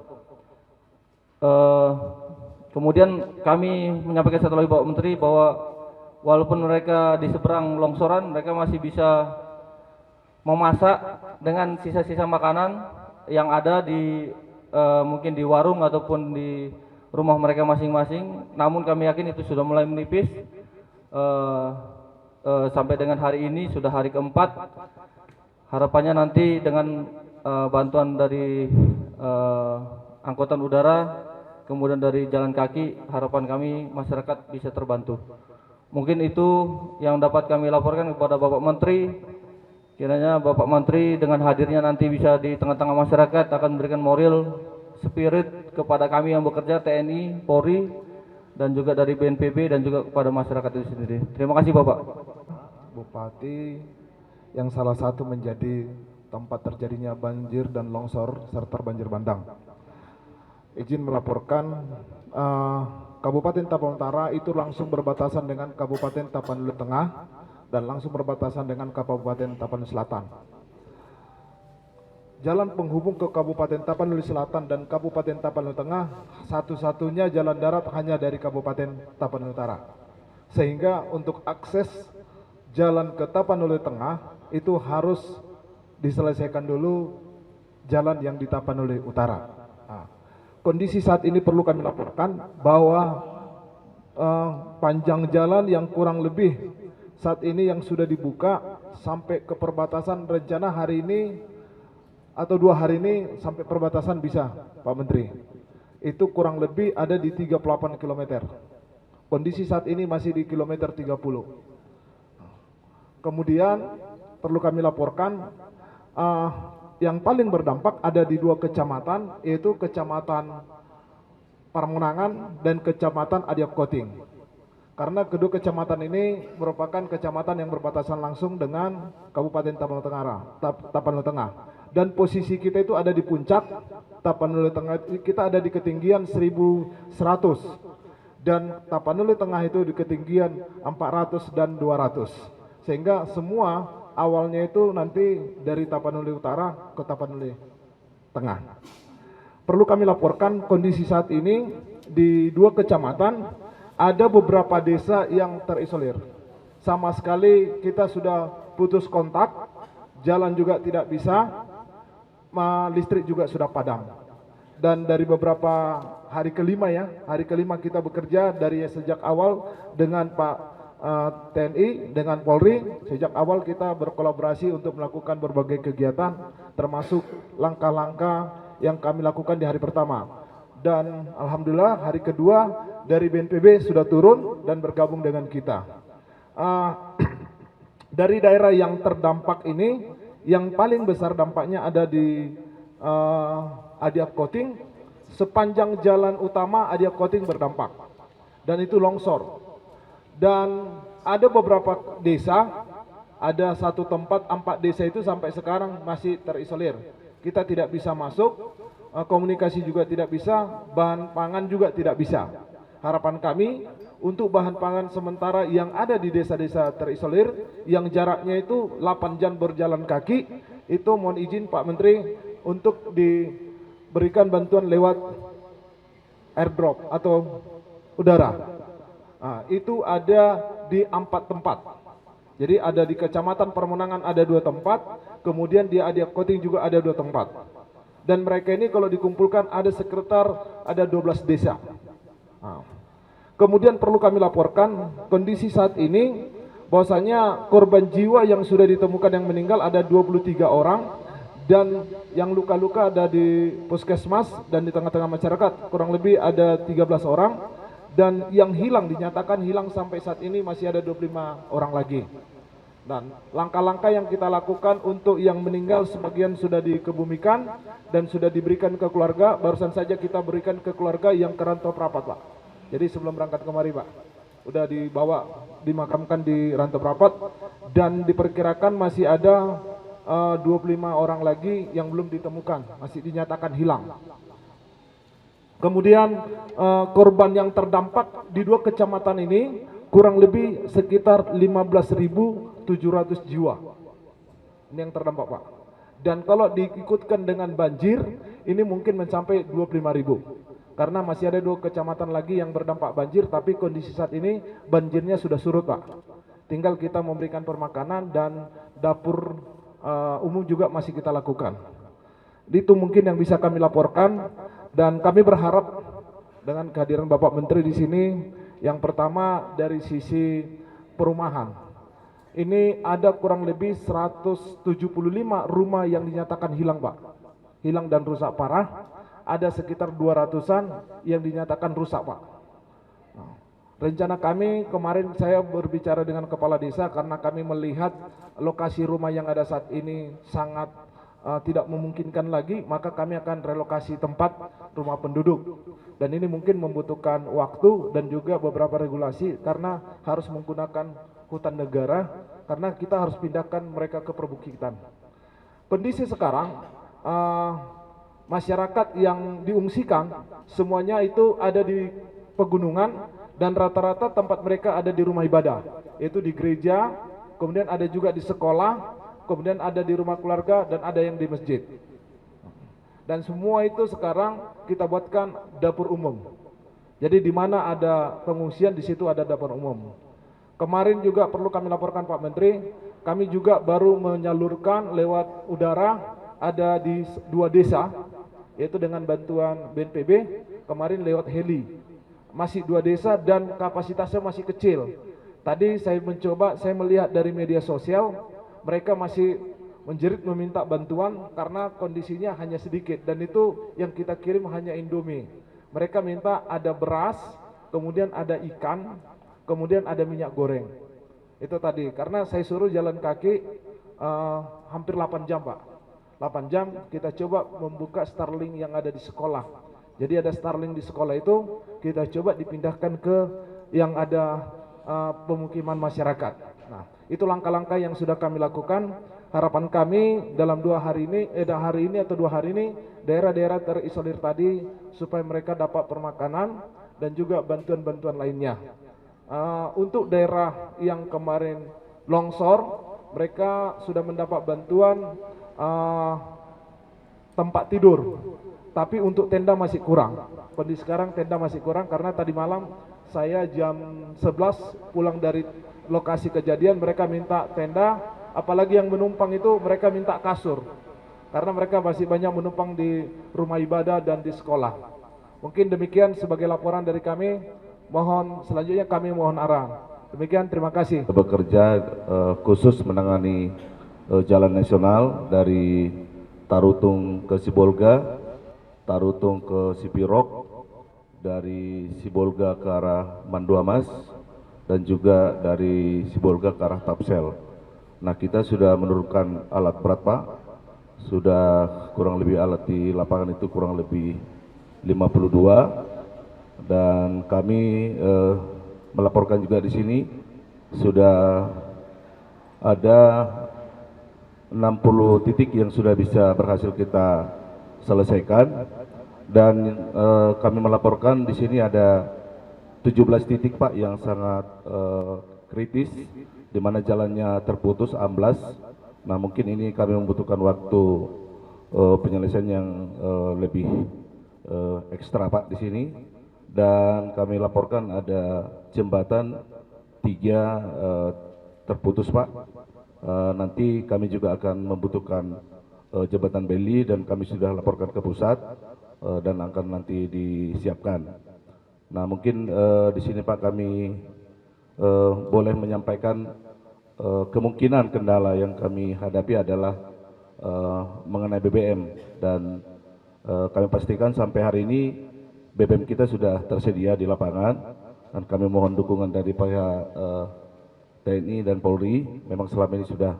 Kemudian kami menyampaikan satu lagi Bapak Menteri bahwa walaupun mereka di seberang longsoran, mereka masih bisa memasak dengan sisa-sisa makanan yang ada di mungkin di warung ataupun di rumah mereka masing-masing. Namun kami yakin itu sudah mulai menipis. Sampai dengan hari ini sudah hari keempat. Harapannya nanti dengan bantuan dari angkutan udara, kemudian dari jalan kaki, harapan kami masyarakat bisa terbantu. Mungkin itu yang dapat kami laporkan kepada Bapak Menteri. Kiranya Bapak Menteri dengan hadirnya nanti bisa di tengah-tengah masyarakat akan memberikan moral, spirit kepada kami yang bekerja, TNI, Polri, dan juga dari BNPB dan juga kepada masyarakat itu sendiri. Terima kasih Bapak. Bupati yang salah satu menjadi tempat terjadinya banjir dan longsor serta banjir bandang. Izin melaporkan Kabupaten Tapanuli Utara itu langsung berbatasan dengan Kabupaten Tapanuli Tengah dan langsung berbatasan dengan Kabupaten Tapanuli Selatan. Jalan penghubung ke Kabupaten Tapanuli Selatan dan Kabupaten Tapanuli Tengah satu-satunya jalan darat hanya dari Kabupaten Tapanuli Utara. Sehingga untuk akses jalan ke Tapanuli Tengah itu harus diselesaikan dulu jalan yang di Tapanuli Utara. Nah, kondisi saat ini perlu kami laporkan bahwa panjang jalan yang kurang lebih saat ini yang sudah dibuka sampai ke perbatasan, rencana hari ini atau 2 hari ini sampai perbatasan bisa Pak Menteri. Itu kurang lebih ada di 38 km. Kondisi saat ini masih di kilometer 30. Kemudian perlu kami laporkan yang paling berdampak ada di 2 kecamatan, yaitu Kecamatan Parmenangan dan Kecamatan Adiak Koting. Karena kedua kecamatan ini merupakan kecamatan yang berbatasan langsung dengan Kabupaten Tapanuli Tengah. Dan posisi kita itu ada di puncak Tapanuli Tengah, kita ada di ketinggian 1100 dan Tapanuli Tengah itu di ketinggian 400 dan 200. Sehingga semua awalnya itu nanti dari Tapanuli Utara ke Tapanuli Tengah. Perlu kami laporkan kondisi saat ini di 2 kecamatan ada beberapa desa yang terisolir. Sama sekali kita sudah putus kontak, jalan juga tidak bisa, listrik juga sudah padam. Dan dari beberapa hari kelima kita bekerja dari sejak awal dengan Pak TNI, dengan Polri. Sejak awal kita berkolaborasi untuk melakukan berbagai kegiatan, termasuk langkah-langkah yang kami lakukan di hari pertama. Dan alhamdulillah hari kedua dari BNPB sudah turun dan bergabung dengan kita. Dari daerah yang terdampak ini, yang paling besar dampaknya ada di Adiak Koting. Sepanjang jalan utama Adiak Koting berdampak, dan itu longsor. Dan ada beberapa desa, ada satu tempat 4 desa itu sampai sekarang masih terisolir. Kita tidak bisa masuk, komunikasi juga tidak bisa, bahan pangan juga tidak bisa. Harapan kami untuk bahan pangan sementara yang ada di desa-desa terisolir yang jaraknya itu 8 jam berjalan kaki, itu mohon izin Pak Menteri untuk diberikan bantuan lewat airdrop atau udara. Itu ada di 4 tempat. Jadi ada di Kecamatan Permenangan ada 2 tempat, kemudian di Adiak Koting juga ada 2 tempat. Dan mereka ini kalau dikumpulkan ada sekitar ada 12 desa. Kemudian perlu kami laporkan kondisi saat ini bahwasanya korban jiwa yang sudah ditemukan yang meninggal ada 23 orang, dan yang luka-luka ada di puskesmas dan di tengah-tengah masyarakat kurang lebih ada 13 orang, dan yang hilang dinyatakan hilang sampai saat ini masih ada 25 orang lagi. Dan langkah-langkah yang kita lakukan untuk yang meninggal sebagian sudah dikebumikan dan sudah diberikan ke keluarga. Barusan saja kita berikan ke keluarga yang ke Rantau Prapat, Pak. Jadi sebelum berangkat kemari, Pak, udah dibawa dimakamkan di Rantau Prapat, dan diperkirakan masih ada 25 orang lagi yang belum ditemukan, masih dinyatakan hilang. Kemudian korban yang terdampak di 2 kecamatan ini kurang lebih sekitar 15.700 jiwa. Ini yang terdampak, Pak. Dan kalau diikutkan dengan banjir, ini mungkin mencapai 25.000. Karena masih ada 2 kecamatan lagi yang berdampak banjir, tapi kondisi saat ini banjirnya sudah surut, Pak. Tinggal kita memberikan permakanan dan dapur umum juga masih kita lakukan. Itu mungkin yang bisa kami laporkan, dan kami berharap dengan kehadiran Bapak Menteri di sini, yang pertama dari sisi perumahan. Ini ada kurang lebih 175 rumah yang dinyatakan hilang, Pak. Hilang dan rusak parah. Ada sekitar 200-an yang dinyatakan rusak, Pak. Rencana kami kemarin saya berbicara dengan kepala desa karena kami melihat lokasi rumah yang ada saat ini sangat tidak memungkinkan lagi, maka kami akan relokasi tempat rumah penduduk. Dan ini mungkin membutuhkan waktu dan juga beberapa regulasi karena harus menggunakan hutan negara, karena kita harus pindahkan mereka ke perbukitan. Kondisi sekarang masyarakat yang diungsikan semuanya itu ada di pegunungan, dan rata-rata tempat mereka ada di rumah ibadah, yaitu di gereja, kemudian ada juga di sekolah, kemudian ada di rumah keluarga, dan ada yang di masjid. Dan semua itu sekarang kita buatkan dapur umum. Jadi di mana ada pengungsian, di situ ada dapur umum. Kemarin juga perlu kami laporkan Pak Menteri, kami juga baru menyalurkan lewat udara, ada di 2 desa, yaitu dengan bantuan BNPB, kemarin lewat heli. Masih 2 desa dan kapasitasnya masih kecil. Tadi saya mencoba, saya melihat dari media sosial, mereka masih menjerit meminta bantuan karena kondisinya hanya sedikit, dan itu yang kita kirim hanya Indomie. Mereka minta ada beras, kemudian ada ikan, kemudian ada minyak goreng. Itu tadi, karena saya suruh jalan kaki hampir 8 jam, Pak. 8 jam kita coba membuka Starlink yang ada di sekolah. Jadi ada Starlink di sekolah itu kita coba dipindahkan ke yang ada pemukiman masyarakat. Nah, itu langkah-langkah yang sudah kami lakukan. Harapan kami dalam 2 hari ini, hari ini atau 2 hari ini, daerah-daerah terisolir tadi supaya mereka dapat permakanan dan juga bantuan-bantuan lainnya. Untuk daerah yang kemarin longsor, mereka sudah mendapat bantuan tempat tidur, tapi untuk tenda masih kurang. Kondisi sekarang tenda masih kurang karena tadi malam saya jam 11 pulang dari lokasi kejadian, mereka minta tenda, apalagi yang menumpang itu mereka minta kasur karena mereka masih banyak menumpang di rumah ibadah dan di sekolah. Mungkin demikian sebagai laporan dari kami. Mohon selanjutnya kami mohon arahan. Demikian, terima kasih. Bekerja khusus menangani jalan nasional dari Tarutung ke Sibolga, Tarutung ke Sipirok, dari Sibolga ke arah Manduamas, dan juga dari Sibolga ke arah Tapsel. Nah, kita sudah menurunkan alat berat, Pak. Sudah kurang lebih alat di lapangan itu kurang lebih 52, dan kami melaporkan juga di sini sudah ada 60 titik yang sudah bisa berhasil kita selesaikan, dan kami melaporkan di sini ada 17 titik, Pak, yang sangat kritis di mana jalannya terputus, amblas. Nah, mungkin ini kami membutuhkan waktu penyelesaian yang lebih ekstra, Pak, di sini. Dan kami laporkan ada jembatan 3 terputus, Pak. Nanti kami juga akan membutuhkan jembatan beli, dan kami sudah laporkan ke pusat dan akan nanti disiapkan. Nah, mungkin di sini, Pak, kami boleh menyampaikan kemungkinan kendala yang kami hadapi adalah mengenai BBM, dan kami pastikan sampai hari ini BBM kita sudah tersedia di lapangan, dan kami mohon dukungan dari pihak TNI dan Polri. Memang selama ini sudah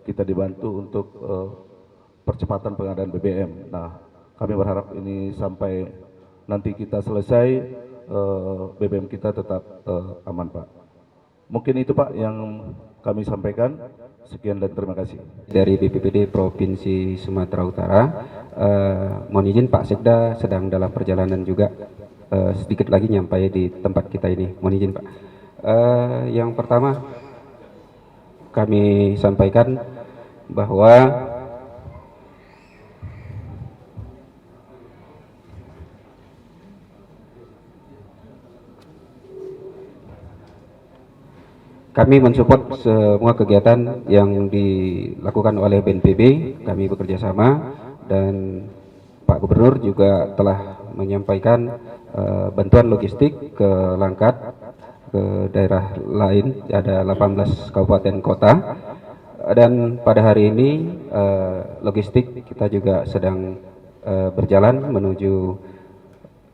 kita dibantu untuk percepatan pengadaan BBM. Nah, kami berharap ini sampai nanti kita selesai BBM kita tetap aman, Pak. Mungkin itu, Pak, yang kami sampaikan. Sekian dan terima kasih. Dari BPPD Provinsi Sumatera Utara, mohon izin Pak Sekda sedang dalam perjalanan juga, sedikit lagi nyampai di tempat kita ini. Mohon izin, Pak. Yang pertama kami sampaikan bahwa kami mensupport semua kegiatan yang dilakukan oleh BNPB. Kami bekerja sama, dan Pak Gubernur juga telah menyampaikan bantuan logistik ke Langkat, ke daerah lain, ada 18 kabupaten kota. Dan pada hari ini logistik kita juga sedang berjalan menuju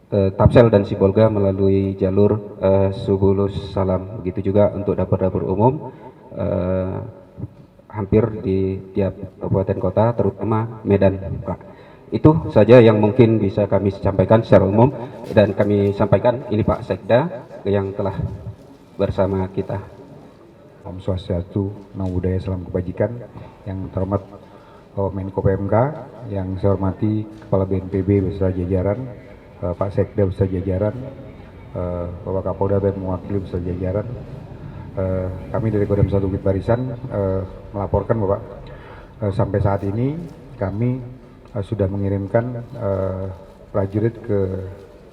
Tapsel dan Sibolga melalui jalur Subulus Salam. Begitu juga untuk dapur-dapur umum hampir di tiap kabupaten kota, terutama Medan, Pak. Itu saja yang mungkin bisa kami sampaikan secara umum, dan kami sampaikan ini Pak Sekda yang telah bersama kita. Om Swastiastu, Namo Buddhaya, Salam Kebajikan. Yang terhormat Bapak Menko PMK, yang saya hormati Kepala BNPB beserta jajaran, Pak Sekda beserta jajaran, Bapak Kapolda dan mewakili beserta jajaran. Kami dari Kodam 1 Bukit Barisan melaporkan Bapak, sampai saat ini kami sudah mengirimkan prajurit ke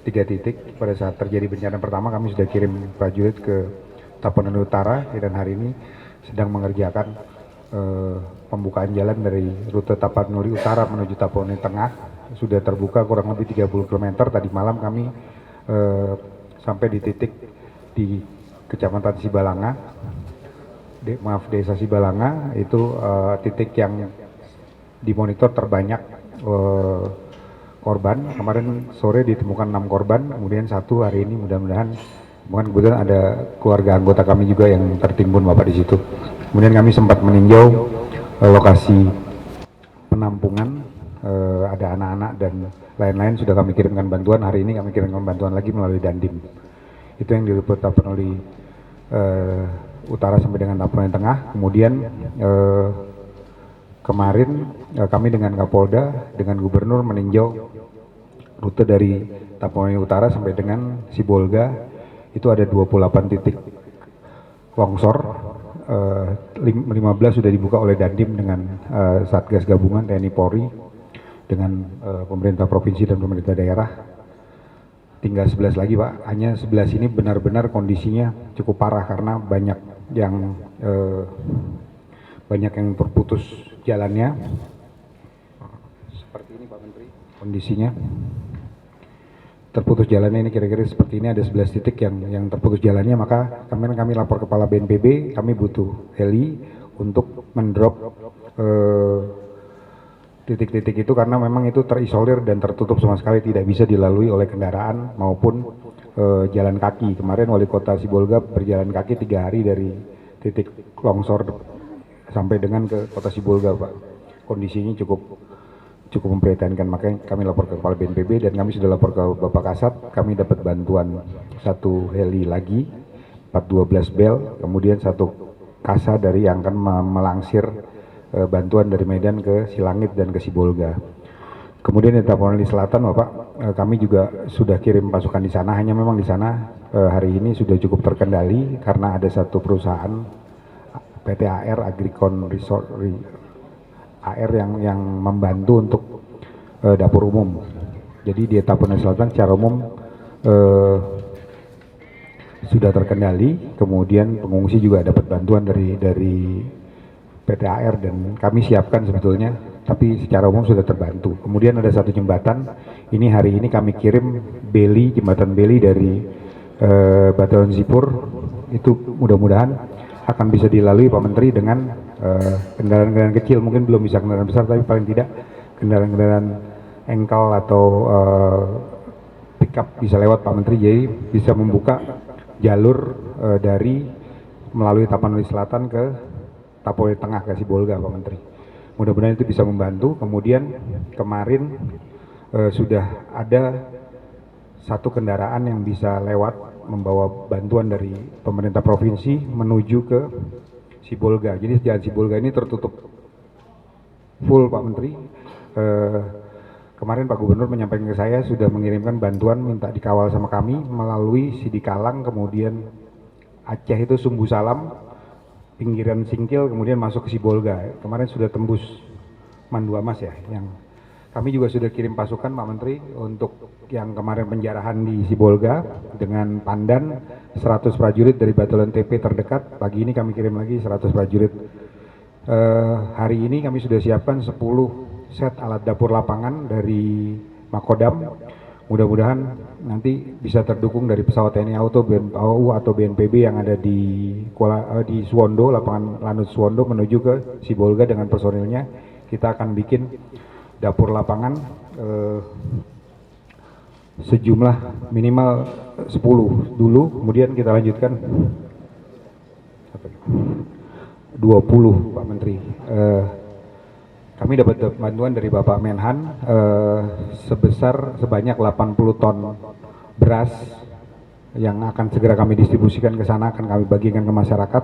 3 titik. Pada saat terjadi bencana pertama kami sudah kirim prajurit ke Tapanuli Utara, dan hari ini sedang mengerjakan pembukaan jalan dari rute Tapanuli Utara menuju Tapanuli Tengah. Sudah terbuka kurang lebih 30 km. Tadi malam kami sampai di titik di Kecamatan Sibalanga, Desa Sibalanga, itu titik yang dimonitor terbanyak korban. Kemarin sore ditemukan 6 korban, kemudian 1 hari ini mudah-mudahan kebetulan ada keluarga anggota kami juga yang tertimbun, Bapak, di situ. Kemudian kami sempat meninjau lokasi penampungan, ada anak-anak dan lain-lain, sudah kami kirimkan bantuan. Hari ini kami kirimkan bantuan lagi melalui Dandim. Itu yang di Tapanuli Utara sampai dengan Tapanuli Tengah. Kemudian kemarin kami dengan Kapolda, dengan Gubernur meninjau rute dari Tapanuli Utara sampai dengan Sibolga. Itu ada 28 titik longsor 15 sudah dibuka oleh Dandim dengan Satgas Gabungan TNI Polri dengan pemerintah provinsi dan pemerintah daerah. Tinggal 11 lagi Pak, hanya 11 ini benar-benar kondisinya cukup parah karena banyak yang terputus jalannya. Seperti ini Pak Menteri kondisinya. Terputus jalannya ini kira-kira seperti ini, ada 11 titik yang terputus jalannya, maka kami lapor kepala BNPB, kami butuh heli untuk mendrop titik-titik itu karena memang itu terisolir dan tertutup sama sekali, tidak bisa dilalui oleh kendaraan maupun jalan kaki. Kemarin Wali Kota Sibolga berjalan kaki 3 hari dari titik longsor sampai dengan ke Kota Sibolga Pak. Kondisinya cukup memprihatinkan, makanya kami lapor ke kepala BNPB dan kami sudah lapor ke Bapak Kasat. Kami dapat bantuan 1 heli lagi 412 bel, kemudian 1 kasa dari yang akan melangsir bantuan dari Medan ke Silangit dan ke Sibolga. Kemudian di Tapanuli Selatan Bapak, kami juga sudah kirim pasukan di sana, hanya memang di sana hari ini sudah cukup terkendali karena ada satu perusahaan PT AR Agricon Resort AR yang membantu untuk dapur umum. Jadi di Tapanuli Selatan secara umum sudah terkendali, kemudian pengungsi juga dapat bantuan dari PT AR dan kami siapkan sebetulnya, tapi secara umum sudah terbantu. Kemudian ada satu jembatan, ini hari ini kami kirim beli, jembatan beli dari Batalion Zipur, itu mudah-mudahan akan bisa dilalui Pak Menteri dengan kendaraan-kendaraan kecil, mungkin belum bisa kendaraan besar, tapi paling tidak kendaraan-kendaraan engkel atau pickup bisa lewat Pak Menteri, jadi bisa membuka jalur dari melalui Tapanuli Selatan ke Tapanuli Tengah ke Sibolga Pak Menteri. Mudah-mudahan itu bisa membantu. Kemudian kemarin sudah ada satu kendaraan yang bisa lewat membawa bantuan dari pemerintah provinsi menuju ke Sibolga. Jadi jalan Sibolga ini tertutup full Pak Menteri. Kemarin Pak Gubernur menyampaikan ke saya sudah mengirimkan bantuan minta dikawal sama kami melalui Sidikalang, kemudian Aceh itu Sumbu Salam, pinggiran Singkil, kemudian masuk ke Sibolga. Kemarin sudah tembus Manduamas ya, yang kami juga sudah kirim pasukan Pak Menteri untuk yang kemarin penjarahan di Sibolga dengan Pandan 100 prajurit dari Batalion TP terdekat. Pagi ini kami kirim lagi 100 prajurit. Hari ini kami sudah siapkan 10 set alat dapur lapangan dari Makodam. Mudah-mudahan nanti bisa terdukung dari pesawat TNI AU atau BNPB yang ada di Suwondo, lapangan Lanut Suwondo menuju ke Sibolga dengan personilnya. Kita akan bikin dapur lapangan sejumlah minimal 10 dulu, kemudian kita lanjutkan 20 Pak Menteri. Kami dapat bantuan dari Bapak Menhan sebanyak 80 ton beras yang akan segera kami distribusikan ke sana, akan kami bagikan ke masyarakat.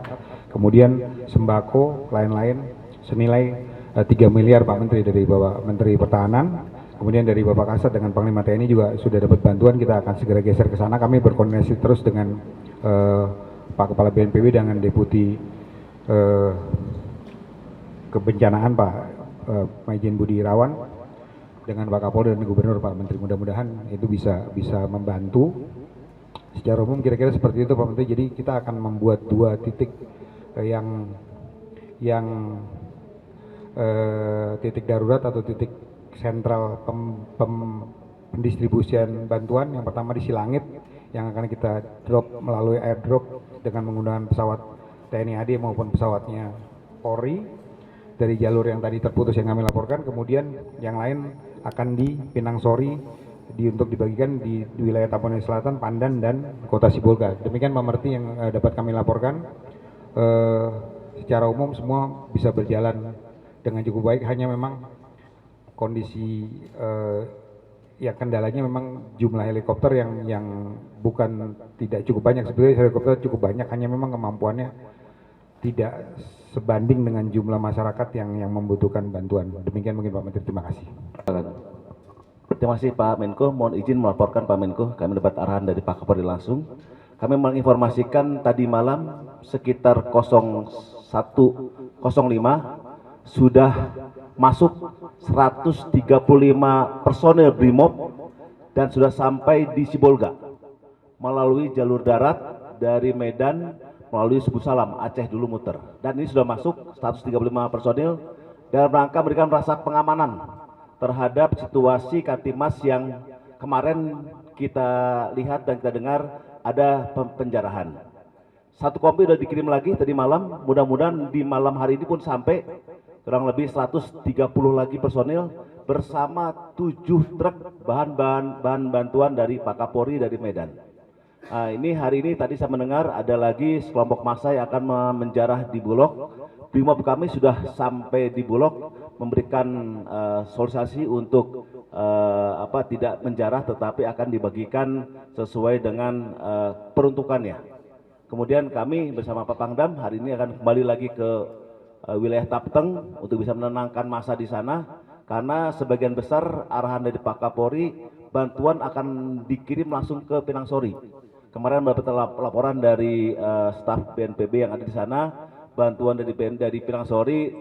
Kemudian sembako lain-lain senilai 3 miliar Pak Menteri dari Bapak Menteri Pertahanan. Kemudian dari Bapak Kasat dengan Panglima TNI juga sudah dapat bantuan, kita akan segera geser ke sana. Kami berkoordinasi terus dengan Pak Kepala BNPB dengan Deputi Kebencanaan Pak Majen Budi Irawan dengan Pak Kapolda dan Gubernur Pak Menteri. Mudah-mudahan itu bisa membantu. Secara umum kira-kira seperti itu Pak Menteri. Jadi kita akan membuat 2 titik yang titik darurat atau titik sentral pendistribusian bantuan. Yang pertama di Silangit yang akan kita drop melalui airdrop dengan menggunakan pesawat TNI AD maupun pesawatnya Polri dari jalur yang tadi terputus yang kami laporkan. Kemudian yang lain akan di Pinang Sori untuk dibagikan di wilayah Tapanuli Selatan, Pandan dan Kota Sibolga. Demikian Pak Menteri yang dapat kami laporkan. Secara umum semua bisa berjalan dengan cukup baik, hanya memang kondisi ya kendalanya memang jumlah helikopter yang bukan tidak cukup banyak. Sebetulnya helikopter cukup banyak, hanya memang kemampuannya tidak sebanding dengan jumlah masyarakat yang membutuhkan bantuan. Demikian mungkin Pak Menteri, terima kasih. Terima kasih Pak Menko. Mohon izin melaporkan Pak Menko, kami dapat arahan dari Pak Kapolri langsung. kami menginformasikan tadi malam sekitar 01.05 sudah masuk 135 personel BRIMOB dan sudah sampai di Sibolga melalui jalur darat dari Medan melalui Suku Salam, Aceh dulu muter. Dan ini sudah masuk 135 personil dalam rangka memberikan rasa pengamanan terhadap situasi Kantimas yang kemarin kita lihat dan kita dengar ada penjarahan. Satu kompi sudah dikirim lagi tadi malam, mudah-mudahan di malam hari ini pun sampai kurang lebih 130 lagi personil bersama 7 truk bahan bantuan dari Pak Kapolri dari Medan. Ini hari ini tadi saya mendengar ada lagi sekelompok massa yang akan menjarah di Bulog. BRIMOB kami sudah sampai di Bulog memberikan sosialisasi untuk tidak menjarah tetapi akan dibagikan sesuai dengan peruntukannya. Kemudian kami bersama Pak Pangdam hari ini akan kembali lagi ke wilayah Tapteng untuk bisa menenangkan massa di sana karena sebagian besar arahan dari Pak Kapolri bantuan akan dikirim langsung ke Pinang Sori. Kemarin dapat laporan dari staf BNPB yang ada di sana, bantuan dari Pinang Sori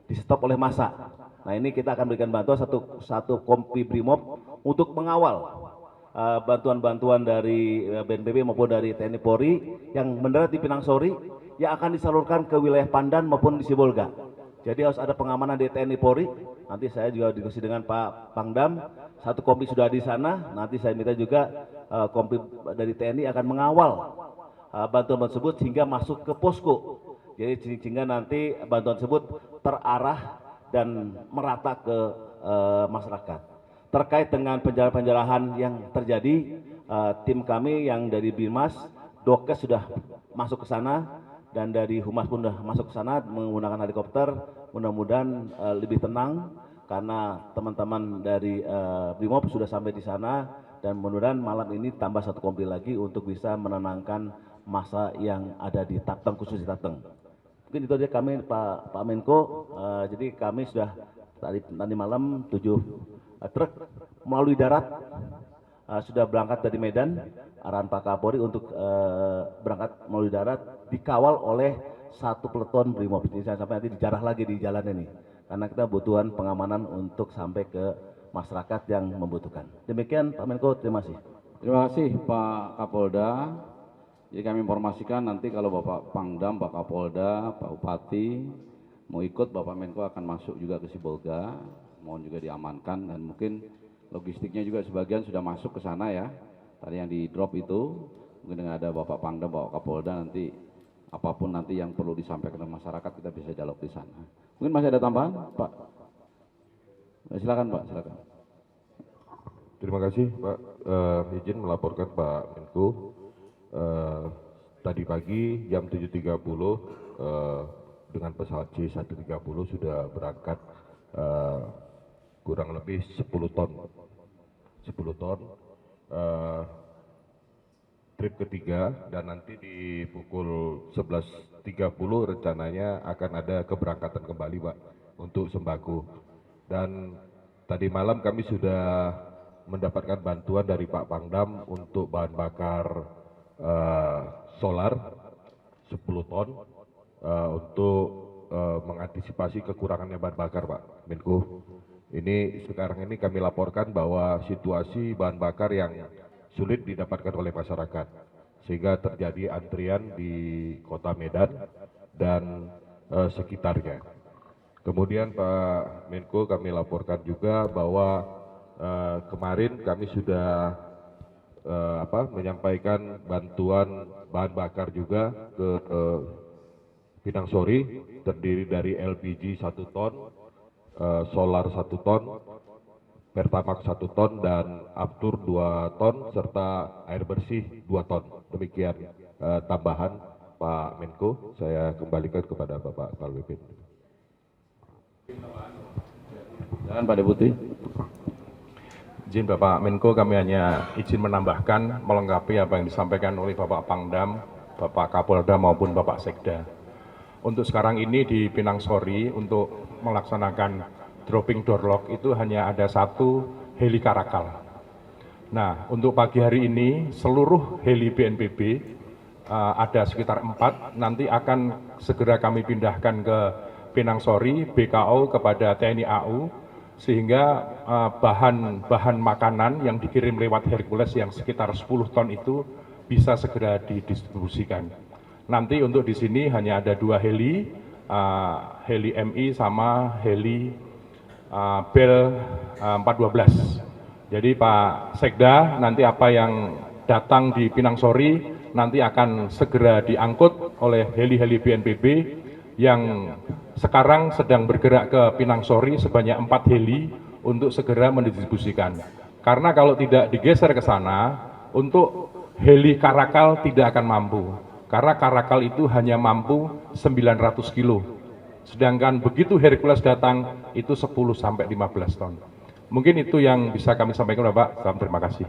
di stop oleh massa. Nah ini kita akan berikan bantuan satu kompi BRIMOB untuk mengawal bantuan-bantuan dari BNPB maupun dari TNI Polri yang mendarat di Pinang Sori yang akan disalurkan ke wilayah Pandan maupun di Sibolga. Jadi harus ada pengamanan di TNI Polri. Nanti saya juga diskusi dengan Pak Pangdam. Satu kompi sudah di sana. Nanti saya minta juga kompi dari TNI akan mengawal bantuan tersebut hingga masuk ke posko. Jadi sehingga nanti bantuan tersebut terarah dan merata ke masyarakat. Terkait dengan penjarahan yang terjadi, tim kami yang dari Binmas, Dokes sudah masuk ke sana dan dari Humas pun sudah masuk ke sana menggunakan helikopter. Mudah-mudahan lebih tenang karena teman-teman dari BRIMOB sudah sampai di sana dan mudah-mudahan malam ini tambah satu kompi lagi untuk bisa menenangkan massa yang ada di Tapteng, khusus di Tapteng. Mungkin itu aja kami Pak Menko. Jadi kami sudah tadi malam 7 truk melalui darat sudah berangkat dari Medan, arahan Pak Kapolri untuk berangkat melalui darat dikawal oleh satu peleton BRIMOB. Ini saya sampai nanti dijarah lagi di jalan ini karena kita butuhan pengamanan untuk sampai ke masyarakat yang membutuhkan. Demikian Pak Menko, terima kasih. Terima kasih Pak Kapolda. Jadi kami informasikan nanti kalau Bapak Pangdam, Pak Kapolda, Pak Bupati mau ikut, Bapak Menko akan masuk juga ke Sibolga, mohon juga diamankan dan mungkin logistiknya juga sebagian sudah masuk ke sana ya. Tadi yang di drop itu, mungkin dengan ada Bapak Pangdam, Bapak Kapolda nanti apapun nanti yang perlu disampaikan ke masyarakat kita bisa dialog di sana. Mungkin masih ada tambahan, Pak? Silakan Pak, silakan. Terima kasih Pak. Izin melaporkan Pak Menko. Tadi pagi jam 7.30 dengan pesawat C-130 sudah berangkat kurang lebih 10 ton trip ketiga dan nanti di pukul 11.30 rencananya akan ada keberangkatan kembali Pak untuk sembako. Dan tadi malam kami sudah mendapatkan bantuan dari Pak Pangdam untuk bahan bakar solar 10 ton untuk mengantisipasi kekurangannya bahan bakar Pak Menko. Ini sekarang ini kami laporkan bahwa situasi bahan bakar yang sulit didapatkan oleh masyarakat sehingga terjadi antrian di Kota Medan dan sekitarnya. Kemudian Pak Menko kami laporkan juga bahwa kemarin kami sudah menyampaikan bantuan bahan bakar juga ke Pinang Sori terdiri dari LPG 1 ton, solar 1 ton, Pertamax 1 ton dan Aftur 2 ton serta air bersih 2 ton. Demikian tambahan Pak Menko. Saya kembalikan kepada Bapak Kalwipin. Silakan Pak Deputi. Izin Bapak Menko, kami hanya izin menambahkan melengkapi apa yang disampaikan oleh Bapak Pangdam, Bapak Kapolda maupun Bapak Sekda. Untuk sekarang ini di Pinang Sori untuk melaksanakan dropping door lock itu hanya ada 1 heli Karakal. Nah, untuk pagi hari ini seluruh heli BNPB ada sekitar 4, nanti akan segera kami pindahkan ke Pinangsori, BKO kepada TNI AU, sehingga bahan makanan yang dikirim lewat Hercules yang sekitar 10 ton itu bisa segera didistribusikan. Nanti untuk di sini hanya ada 2 heli, heli MI sama heli Bel 412. Jadi Pak Sekda, nanti apa yang datang di Pinangsori nanti akan segera diangkut oleh heli-heli BNPB yang sekarang sedang bergerak ke Pinangsori sebanyak 4 heli untuk segera mendistribusikan. Karena kalau tidak digeser ke sana, untuk heli Karakal tidak akan mampu. Karena Karakal itu hanya mampu 900 kilo. Sedangkan begitu Hercules datang, itu 10-15 ton. Mungkin itu yang bisa kami sampaikan, Bapak. Salam terima kasih.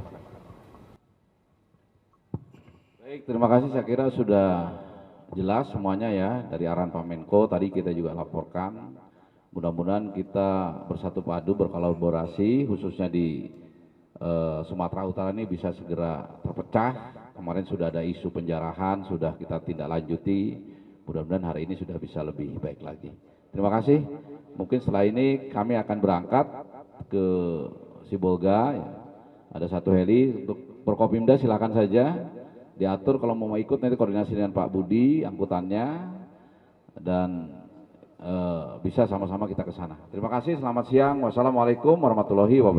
Baik, terima kasih. Saya kira sudah jelas semuanya ya dari arahan Pak Menko. Tadi kita juga laporkan. Mudah-mudahan kita bersatu padu, berkolaborasi, khususnya di Sumatera Utara ini bisa segera terpecah. Kemarin sudah ada isu penjarahan, sudah kita tindak lanjuti. Mudah-mudahan hari ini sudah bisa lebih baik lagi. Terima kasih. Mungkin setelah ini kami akan berangkat ke Sibolga, ya. Ada 1 heli untuk Forkopimda, silakan saja diatur kalau mau ikut, nanti koordinasi dengan Pak Budi angkutannya dan bisa sama-sama kita ke sana. Terima kasih, selamat siang, wassalamualaikum warahmatullahi wabarakatuh.